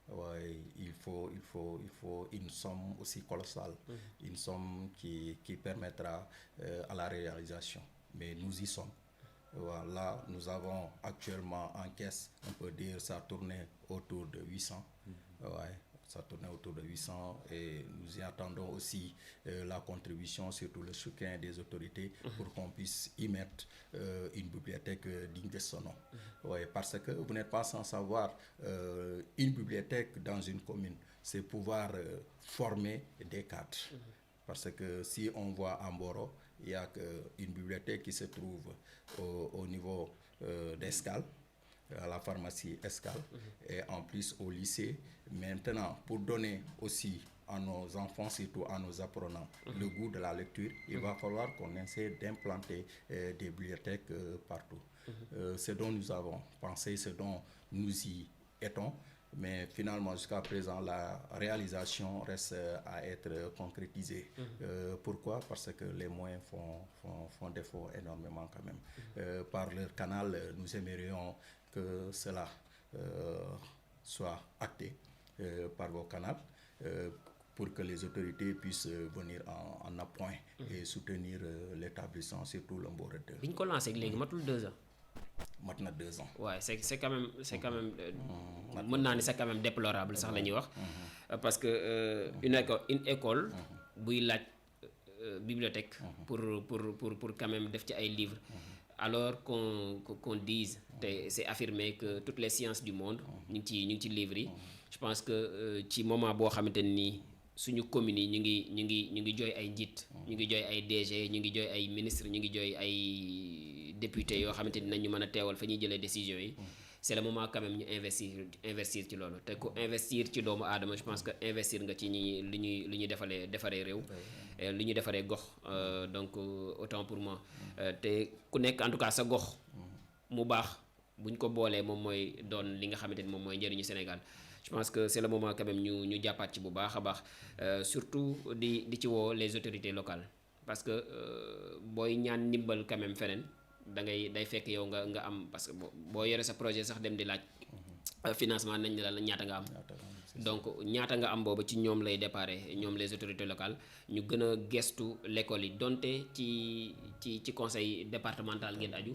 Ouais, il faut une somme aussi colossale, une somme qui permettra à la réalisation. Mais nous y sommes. Voilà, nous avons actuellement en caisse, on peut dire, ça tournait autour de 800. Ouais, ça tournait autour de 800 et nous y attendons aussi la contribution, surtout le soutien des autorités pour qu'on puisse y mettre une bibliothèque digne de son nom. Ouais, parce que vous n'êtes pas sans savoir, une bibliothèque dans une commune, c'est pouvoir former des cadres. Parce que si on voit à Mboro, il y a une bibliothèque qui se trouve au niveau d'Escale, à la pharmacie Escale, et en plus au lycée. Maintenant, pour donner aussi à nos enfants, surtout à nos apprenants, le goût de la lecture, il va falloir qu'on essaie d'implanter des bibliothèques partout. Ce dont nous avons pensé, ce dont nous y étons, mais finalement, jusqu'à présent, la réalisation reste à être concrétisée. Pourquoi? Parce que les moyens font défaut énormément quand même. Par leur canal, nous aimerions que cela soit acté par vos canaux pour que les autorités puissent venir en appoint et soutenir l'établissement, surtout le Mboro 2. bi ñu ko lancé léegi matul 2 ans. mat na 2 ans. Ouais, c'est quand même mën naa ni c'est quand même déplorable sax la ñuy wax parce que une école buy laaj bibliothèque pour quand même def ci ay livres alors qu'on dise te c'est affirmé que toutes les sciences du monde ñu ngi ci livres yi. Je pense que ci moment boo xamante nii suñu communes yi ñu ngi jooy ay njiit, ñu ngi jooy ay DG, ñu ngi jooy ay ministres, ñu ngi jooy ay députés yoo xamante ni nañu mën a teewal fa ñuy jëlee décisions yi. C'est le moment quand même ñu investir ci loolu te ku investir ci doomu aadama, je pense que investir nga ci li ñuy defaree réew, li ñuy defaree gox. Donc autant pour moi te ku nekk en tout cas sa gox mu baax buñ ko boolee moom mooy doon li nga xamante ni moom mooy njëriñu Sénégal. Je pense que c'est le moment quand même ñu jàppaat ci bu baax a baax, surtout di ci woo les autorités locales parce que booy ñaan ndimbal quand même feneen day fekk yow nga am, parce que boo yore sa projet sax dem di laaj financement nañ la ñaata nga am. Donc ñaata nga am boobu ci ñoom lay déparé, ñoom les autorités locales ñu gën a gestu l'école yi donte ci conseil départemental ngeen aju.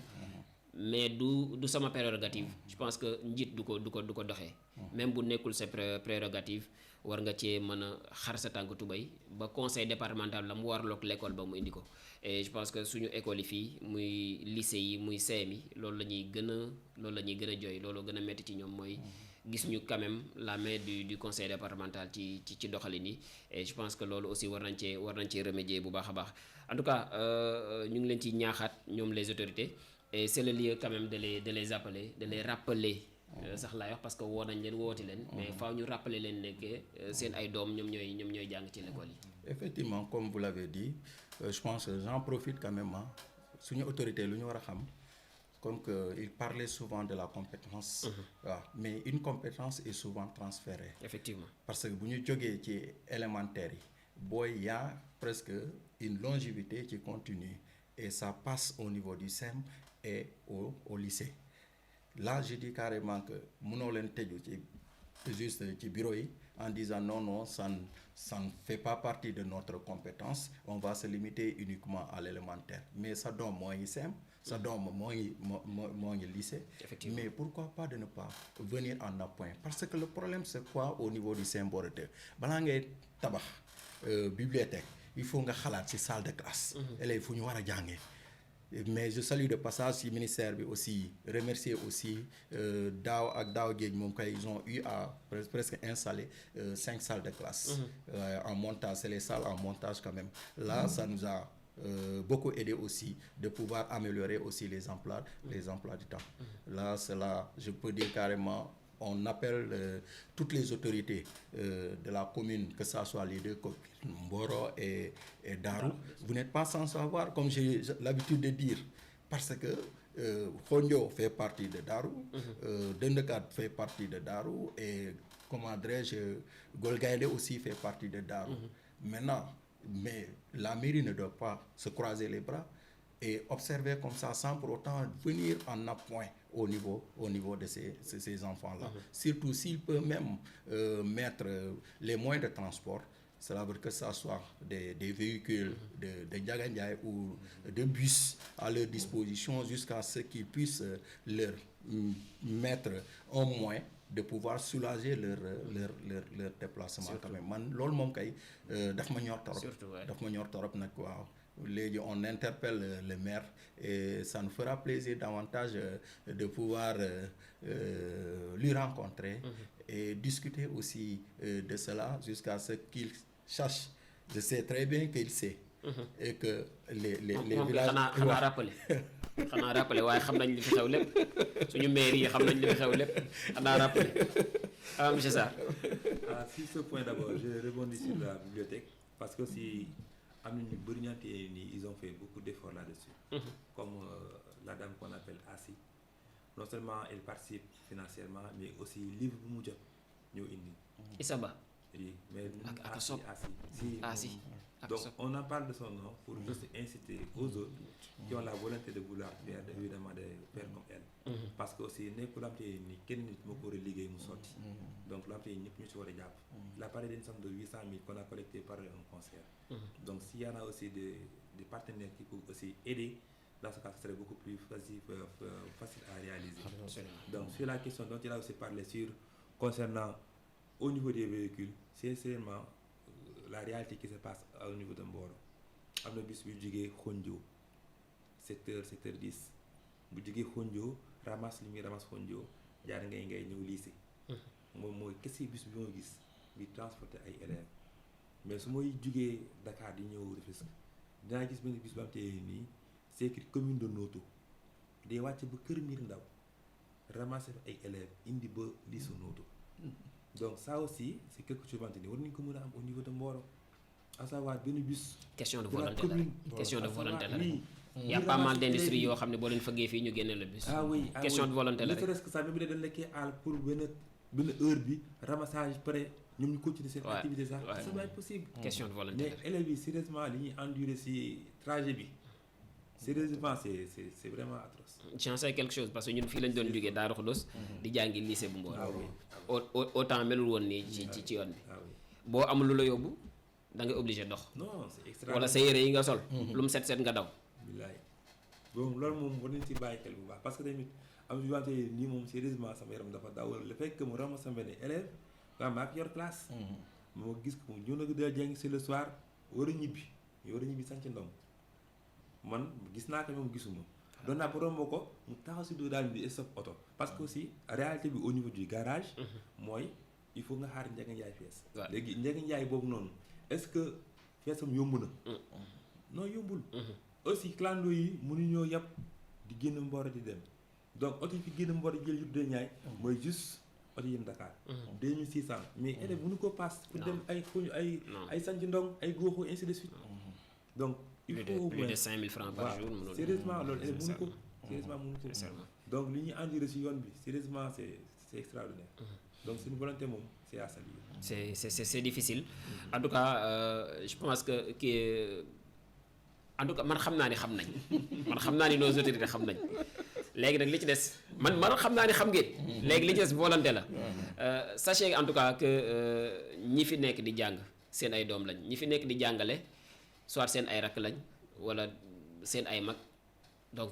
Mais du sama prérogative. Je pense que njiit du ko doxee. Même bu nekkul sa prérogative war nga cee mën a xar sa tànk tubéy ba conseil départemental la mu warloog l'école ba mu indi ko. Et je pense que suñu école yi fii muy lycée yi muy CM yi loolu la ñuy gën a jooy, loolu gën a metti ci ñoom mooy gis ñu quand même la main du conseil départemental ci doxalin yi. Et je pense que loolu aussi war nañ cee remédier bu baax a baax. En tout cas ñu ngi leen ci ñaaxaat ñoom les autorités. Et c'est le lieu quand même de les appeler, de les rappeler sax laay wax parce que woo nañ leen wooti leen, mais faaw ñu rappeler leen ne que seen ay doom ñoom ñooy jàng ci l'école yi. Effectivement, comme vous l'avez dit, je pense que j'en profite quand même suñu autorité lu ñu war a xam comme que il parlait souvent de la compétence. waaw mais une compétence est souvent transférée. Effectivement. Parce que bu ñu jógee ci élémentaire yi booy y a presque une longévité qui continue et ça passe au niveau du CEM et au lycée. Là je dis carrément que mënoo leen tëju juste ci bureau yi en disant non ça ne fait pas partie de notre compétence, on va se limiter uniquement à l'élémentaire. Mais sa doom moo ngi CEM, sa doom moo ngi lycée. Mais pourquoi pas de ne pas venir en appoint? Parce que le problème c'est quoi au niveau du CEM Mboro 2 balaa ngay tabax bibliothèque il faut nga xalaat ci salle de classe. élèves fu ñu war a jàngee. Mais je salue de passage ci ministère bi aussi, remercier aussi daaw géej moom kay ils ont eu à presque installer 5 salles de classe en montage. C'est les salles en montage quand même. Là ça nous a beaucoup aidé aussi de pouvoir améliorer aussi les emplois du temps. Là cela je peux dire carrément on appelle toutes les autorités de la commune, que ça soit les deux communes, Mboro et Darou. Vous n'êtes pas sans savoir, comme j'ai l'habitude de dire, parce que Khondio fait partie de Darou, Dendekad fait partie de Darou et comment dirais-je, Golgaïdé aussi fait partie de Darou. Maintenant, mais la mairie ne doit pas se croiser les bras et observer comme ça sans pour autant venir en appoint au niveau de ces enfants-là. Surtout s'il peut même mettre les moyens de transport, cela veut dire que ça soit des véhicules de Ndiagandiaï ou de bus à leur disposition jusqu'à ce qu'ils puissent leur mettre un moyen de pouvoir soulager leur déplacement. Surtout. Quand même man loolu moom kay daf ma ñor torop daf ma ñor torop nag waaw léegi on interpelle le maire et ça nous fera plaisir davantage de pouvoir lui rencontrer et discuter aussi de cela jusqu'à ce qu'il sache. Je sais très bien qu'il sait et que les villages xanaa rappelé waaye xam nañ li fi xew lépp suñu maire yi xam nañ li fi xew lépp xanaa rappelé monsieur Sarr. Sur ce point d'abord je rebondis sur la bibliothèque parce que si am na ñu bëri ñante nii ils ont fait beaucoup d'efforts là-dessus. Comme la dame qu'on appelle Assi non seulement elle participe financièrement mais aussi livre bu mu jot ñëw indi. Isaba. Oui, mais Assi. Donc on en parle de son nom pour juste inciter aux autres qui ont la volonté de vouloir faire évidemment de faire comme elle. Parce que aussi nekkul am te ni kenn nit moo ko war a liggéey mu sotti. Donc lu am te ñëpp ñu ci war a jàpp. Il a parlé d'une somme de 800 000 qu'on a collecté par un concert. Donc s'il y en a aussi des partenaires qui peuvent aussi aider, dans ce cas ce serait beaucoup plus facile à réaliser. Donc sur la question dont il a aussi parlé concernant au niveau des véhicules, c'est seulement la réalité qui se passe au niveau de Mboro. Am na bis bu jógee Khondio 7h10 bu jógee Khondio ramasse li muy ramasse Khondio jaar ngay ñëw lycée. moom mooy kese bis bi ma gis bi transporter ay élèves mais su may jógee Dakar di ñëw Rufisque dinaa gis benn bis bu am te nii c'est que commune de Noto day wàcc ba Kër Mbir Ndaw ramasser ay élèves indi ba lycée Noto. Donc ça aussi c'est quelque chose bante ni war nañu ko mën a am au niveau de Mboro à savoir benn bus. question de volonté la rek y a pas mal d'industries yoo xam ne boo leen fëggee fii ñu génne le bus. Question de volonté la rek. ne serait-ce que ça même bu dee dañ la koy aal pour benn heure bi ramassage pare ñoom ñu continuer seen activité sax ça va être possible. Question de volonté la rek mais élèves yi sérieusement li ñuy endurer ci trajet bi sérieusement c'est vraiment atroce. j'en sais quelque chose parce que ñun fii lañ doon jógee Darou Khoudoss di jàngi lycée bu Mboro. autant melul woon nii ci yoon bi. boo amul lu la yóbbu da nga obligé dox. Non c'est extra. wala sa yére yi nga sol. lu mu set nga daw. billaay bon loolu moom war nañ ci bàyyi xel bu baax parce que tamit am na wante nii moom sérieusement sama yaram dafa daw le fait que mu ramasse sama benn élève nga maa yor classe. moo gis ko ñëw na da jàng c'est le soir war a ñibbi sanc ndom man gis naa ko moom gisuma. doon naa ba romb ko mu taxaw si doo daal di stop oto parce que aussi réalité bi au niveau du garage. mooy il faut nga xaar Ndiaga Ndiaye fees. léegi Ndiaga Ndiaye boobu noonu est-ce que feesam yomb na. non yombul. aussi clando yi mënuñoo yàpp di génn Mboro di dem donc oto yi fi génn Mboro jël yëpp de ñaay mooy juste oto yi Dakar. 2600 mais élèves mënu ko passe pour dem ay sanc ndong ay góoxu ainsi de suite donc. plus de 5000 francs par jour. Sérieusement loolu élève mënu ko donc li ñuy enduré si yoon bi sérieusement c'est extraordinaire. Donc c'est une volonté moom c'est à saluer. c'est difficile. En tout cas je pense que en tout cas man xam naa ni nos autorités xam nañ léegi nag li ci des man xam naa ni xam ngeen. léegi li ci des volonté la. Sachez en tout cas que ñi fi nekk di jàng seen ay doom lañ ñi fi nekk di jàngale. soit seen ay rakk lañ wala seen ay mag donc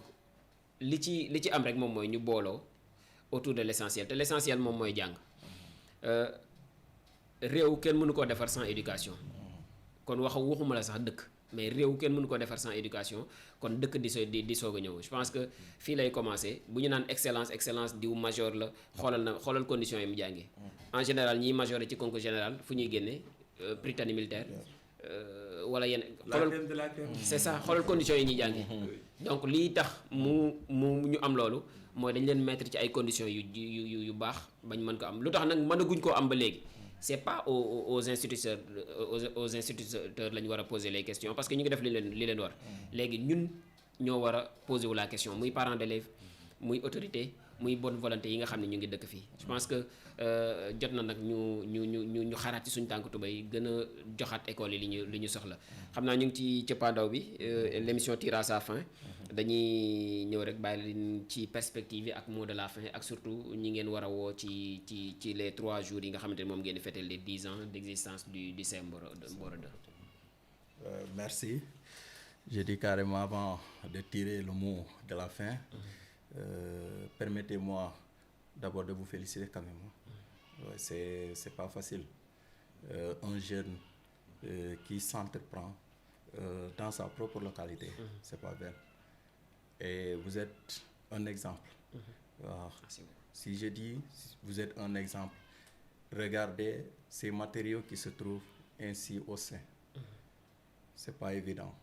li ci am rek moom mooy ñu booloo autour de l'essentiel te l'essentiel moom mooy jàng réew kenn mënu koo defar sans éducation kon waxuma la sax dëkk mais réew kenn mënu koo defar sans éducation kon dëkk di soog a ñëw je pense que fii lay commencer bu ñu naan excellence diw major la xoolal conditions yi mu jàngee en général ñiy majoré ci concours général fu ñuy génnee Prytanée militaire wala yenn c'est ça xoolal conditions yi ñuy jàngee donc lii tax mu ñu am loolu mooy dañ leen mettre ci ay conditions yu baax bañ mën ko am lu tax nag mënaguñ koo am ba léegi c'est pas aux instituteurs la ñu war a poser les questions parce que ñu ngi def li leen war léegi ñun ñoo war a poser wu la question muy parents d'élèves muy autorité muy bonne volonté yi nga xam ne ñu ngi dëkk fii je pense que jot na nag ñu xaraat ci suñu tànk tubéy gën a joxaat école yi li ñu soxla xam naa ñu ngi ci cëppaandaw bi l'émission tire à sa fin dañuy ñëw rek bàyyi leen ci perspective yi ak mot de la fin ak surtout ñi ngeen war a woo ci les 3 jours yi nga xamante ne moom ngeen di fêter les 10 ans d'existence du CEM Mboro 2. Merci. Je dis carrément avant de tirer le mot de la fin, permettez-moi d'abord de vous féliciter quand même. Ouais, c'est pas facile. Un jeune qui s'entreprend dans sa propre localité, c'est pas bien. Et vous êtes un exemple. Alors, si je dis vous êtes un exemple, regardez ces matériaux qui se trouvent ainsi au sein. C'est pas évident.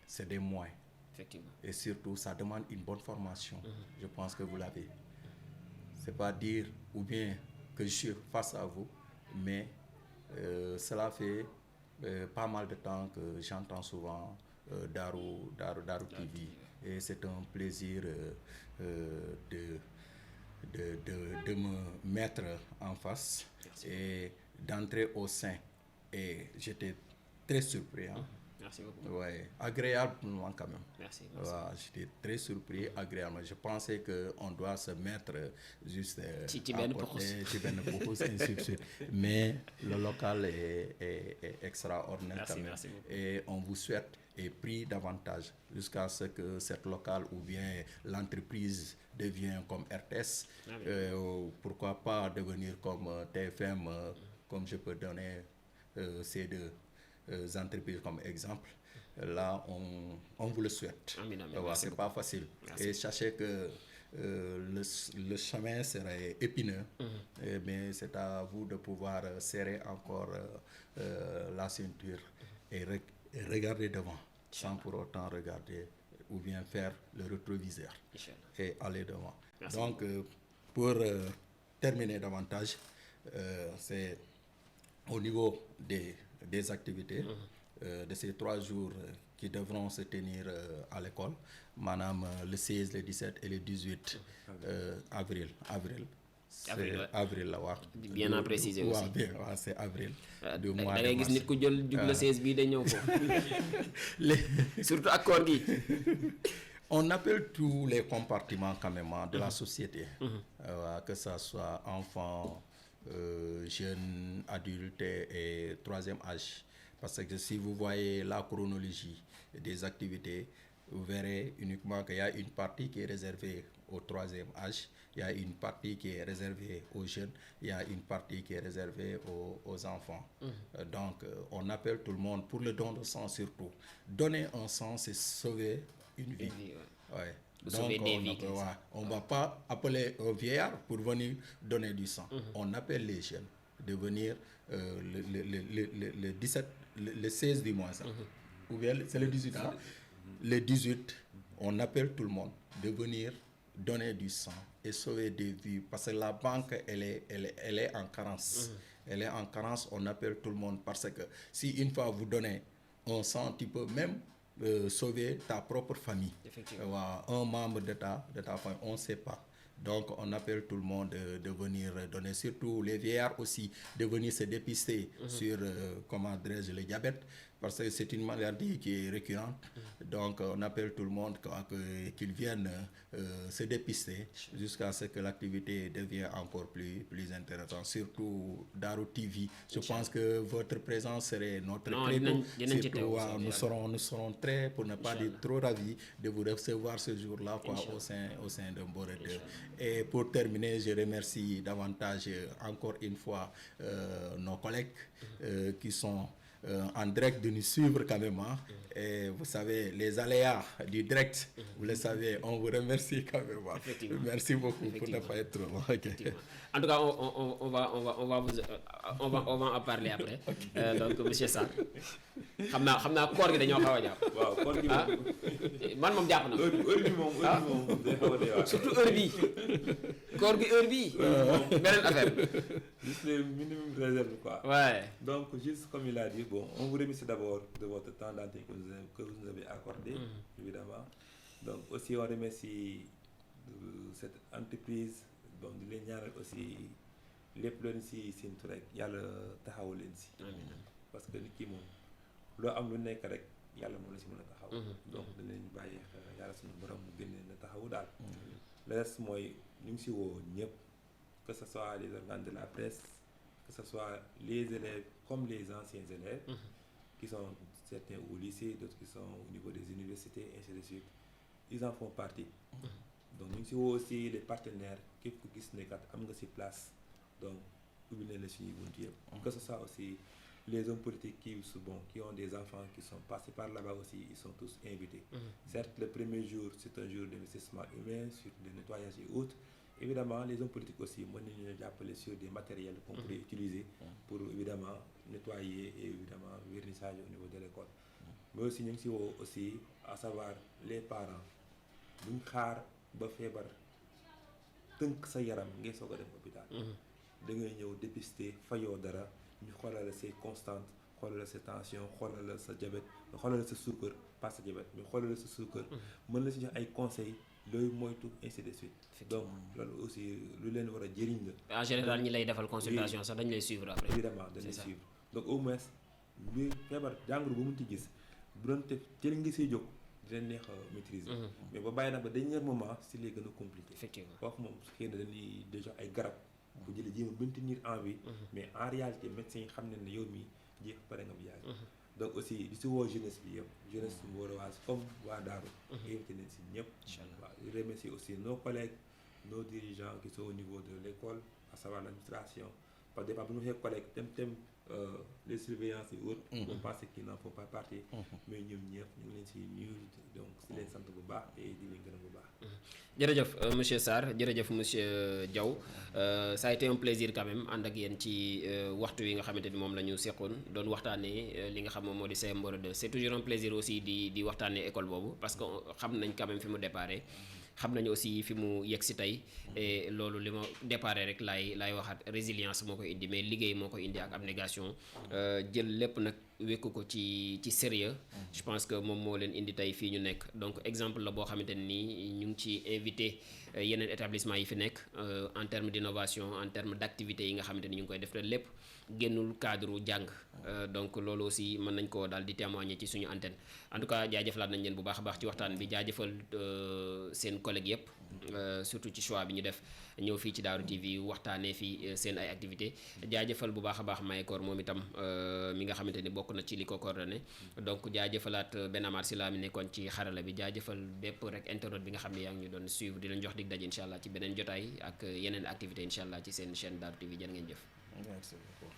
C'est des moyens. Effectivement. Et surtout, ça demande une bonne formation. Je pense que vous l'avez. C'est pas dire ou bien que je suis face à vous, mais cela fait pas mal de temps que j'entends souvent Darou TV. Et c'est un plaisir de me mettre en face. Merci. Et d'entrer au sein. Et j'étais très surpris. Hein. Merci beaucoup. Ouais, agréablement quand même. Merci. Ouais, j'étais très surpris, agréablement. Je pensais qu'on doit se mettre juste à côté, ainsi de suite. Mais le local est extraordinaire quand même. Merci beaucoup. Et on vous souhaite et prie davantage jusqu'à ce que cette locale ou bien l'entreprise devienne comme RTS. Pourquoi pas devenir comme TFM, comme je peux donner ces deux entreprises comme exemple. Là, on vous le souhaite. C'est pas facile. Merci. Et sachez que le chemin serait épineux, mais c'est à vous de pouvoir serrer encore la ceinture et regarder devant, sans pour autant regarder ou bien faire le rétroviseur et aller devant. Merci. Donc, pour terminer davantage, c'est au niveau des activités de ces 3 jours qui devront se tenir à l'école, madame, le 16, le 17 et le 18 avril. Avril la wax. Bien à préciser aussi. Waaw bien waaw c'est avril. Du mois da ngay gis nit ku jël jug le 16 bii day ñëw foofu. Surtout ak koor gi. On appelle tous les compartiments quand même de la société, que ça soit enfants, jeunes, adultes et 3e âge. Parce que si vous voyez la chronologie des activités, vous verrez uniquement qu'il y a une partie qui est réservée au 3e âge, il y a une partie qui est réservée aux jeunes, il y a une partie qui est réservée aux enfants. Donc, on appelle tout le monde pour le don de sang surtout. Donner un sang, c'est sauver une vie. Ouais. Donc, on ne va pas appeler un vieillard pour venir donner du sang. On appelle les jeunes de venir le 17, le 16 du mois. Ou bien c'est le 18. Hein? Le 18, on appelle tout le monde de venir donner du sang et sauver des vies. Parce que la banque, elle est en carence. Elle est en carence, on appelle tout le monde. Parce que si une fois vous donnez un sang, tu peux même sauver ta propre famille. Un membre de ta famille, on ne sait pas. Donc, on appelle tout le monde de venir donner, surtout les vieillards aussi, de venir se dépister sur, comment dirais-je, le diabète, parce que c'est une maladie qui est récurrente. Donc, on appelle tout le monde qu'ils viennent se dépister jusqu'à ce que l'activité devienne encore plus intéressante. Surtout Darou TV. Je pense que votre présence serait notre nous serons très, pour ne pas dire trop ravis de vous recevoir ce jour-là au sein de Mboro 2. Et pour terminer, je remercie davantage encore une fois nos collègues qui sont en direct de nous suivre quand même. Hein. Et vous savez, les aléas du direct, vous le savez, on vous remercie quand même. Merci beaucoup pour ne pas être trop long. Okay. En tout cas, on va en parler après. Donc, monsieur Sarr, xam naa koor gi dañoo xaw a jàpp. waaw koor gi man moom jàpp na. heure bi moom day xaw a dee waaw. surtout heure bii. koor gi heure bii. beneen affaire. Juste le minimum de réserve quoi. Ouais. Donc juste comme il a dit, bon, on vous remercie d'abord de votre temps d'antenne que vous nous avez accordé, évidemment. Donc aussi on remercie cette entreprise bon di leen ñaanal aussi lépp leen si séntu rek yàlla taxawu leen si. parce que nit ki moom loo am lu nekk rek yàlla moo la si mën a taxaw. donc dañ leen bàyyi yàlla suñu borom mu gën leen a taxawu daal. le reste mooy ñu ngi si woo ñëpp que ce soit les organes de la presse que ce soit les élèves comme les anciens élèves. qui sont certains au lycée d'autres qui sont au niveau des universités ainsi de suite ils en font partie. donc ñu ngi si woo aussi les partenaires képp ku gis ne kat am nga si place donc ubbi nañ la suñuy buntu yëpp. que ce soit aussi les hommes politiques qui ont des enfants qui sont passés par là-bas aussi ils sont tous invités. Certes le premier jour c'est un jour d'investissement humain sur le nettoyage et autres. Évidemment les hommes politiques aussi mën nañu jàppale sur des matériels qu'on pourrait utiliser pour évidemment nettoyer et évidemment vernissage au niveau de l'école. Mais aussi ñu ngi si woo aussi à savoir les parents buñ xaar ba feebar tënk sa yaram ngay soog a dem hôpital. da ngay ñëw dépister fayoo dara ñu xoolal la say constante xoolal la sa tension xoolal la sa diabète xoolal la sa suukar pas sa diabète mais xoolal la sa suukar mën la si jox ay conseils looy moytu ainsi de suite. donc loolu aussi lu leen war a jëriñ la. en général ñi lay defal consultation sax dañu lay suivre après. évidemment dañ lay suivre donc au moins luy feebar jàngoro bu mënti gis bu doon te ci ngi siy jóg dina neex a maîtriser. mais ba bàyyi nag ba dernier moment si lay gën a compliqué. effectivement kooku moom xëy na dañuy déjà ay garab. bu jëlee jéem a maintenir en vie. mais en réalité médecins yi xam nañ ne yow mii jeex pare nga bu yàgg. donc aussi di si woo jeunesse bi yëpp jeunesse mboorawaas comme waa Daaru. invité nañ si ñëpp. incha allah waaw di remercier aussi nos collègues nos dirigeants qui sont au niveau de l'école à savoir l'administration parce que des fois bu ñu waxee collègues tem les surveillants et autres. on pense qu'ils n'en font pas partie. mais ñoom ñëpp ñu ngi leen si nuyu donc si leen sant bu baax et di leen gërëm bu baax. jërëjëf monsieur Sarr jërëjëf monsieur Diaw ça a été un plaisir quand même ànd ak yéen ci waxtu wi nga xamante ni moom la ñu seqoon doon waxtaanee li nga xam moom moo di CM Mboro 2 c'est toujours un plaisir aussi di waxtaanee école boobu parce que xam nañ quand même fi mu déparé xam nañu aussi fi mu yegg si tey et loolu li ma déparé rek laay waxaat résilience moo koy indi mais liggéey moo koy indi ak abnégation jël lépp nag wékku ko ci sérieux je pense que moom moo leen indi tey fii ñu nekk donc exemple la boo xamante ne nii ñu ngi ci invité yeneen établissement yi fi nekk en termes d'innovation en termes d'activités yi nga xamante ni ñu ngi koy def te lépp génnul cadre jàng donc loolu aussi mën nañ koo daal di témoigner ci suñu antenne en tout cas jaajëfalaat nañ leen bu baax a baax ci waxtaan bi jaajëfal seen collègues yëpp surtout ci choix bi ñu def ñëw fii ci Daaru TV waxtaanee fii seen ay activités jaajëfal bu baax a baax Mayekor moom itam mi nga xamante ni bokk na ci li ko coordonné donc jaajëfalaat Ben Amar Sylla mi nekkoon ci xarala bi jaajëfal bépp rek internet bi nga xam ne yaa ngi ñu doon suivre di leen jox dig daje incha allah ci beneen jotaay ak yeneen activité incha allah ci seen chaîne Daaru TV jërë ngeen jëf. Merci beaucoup.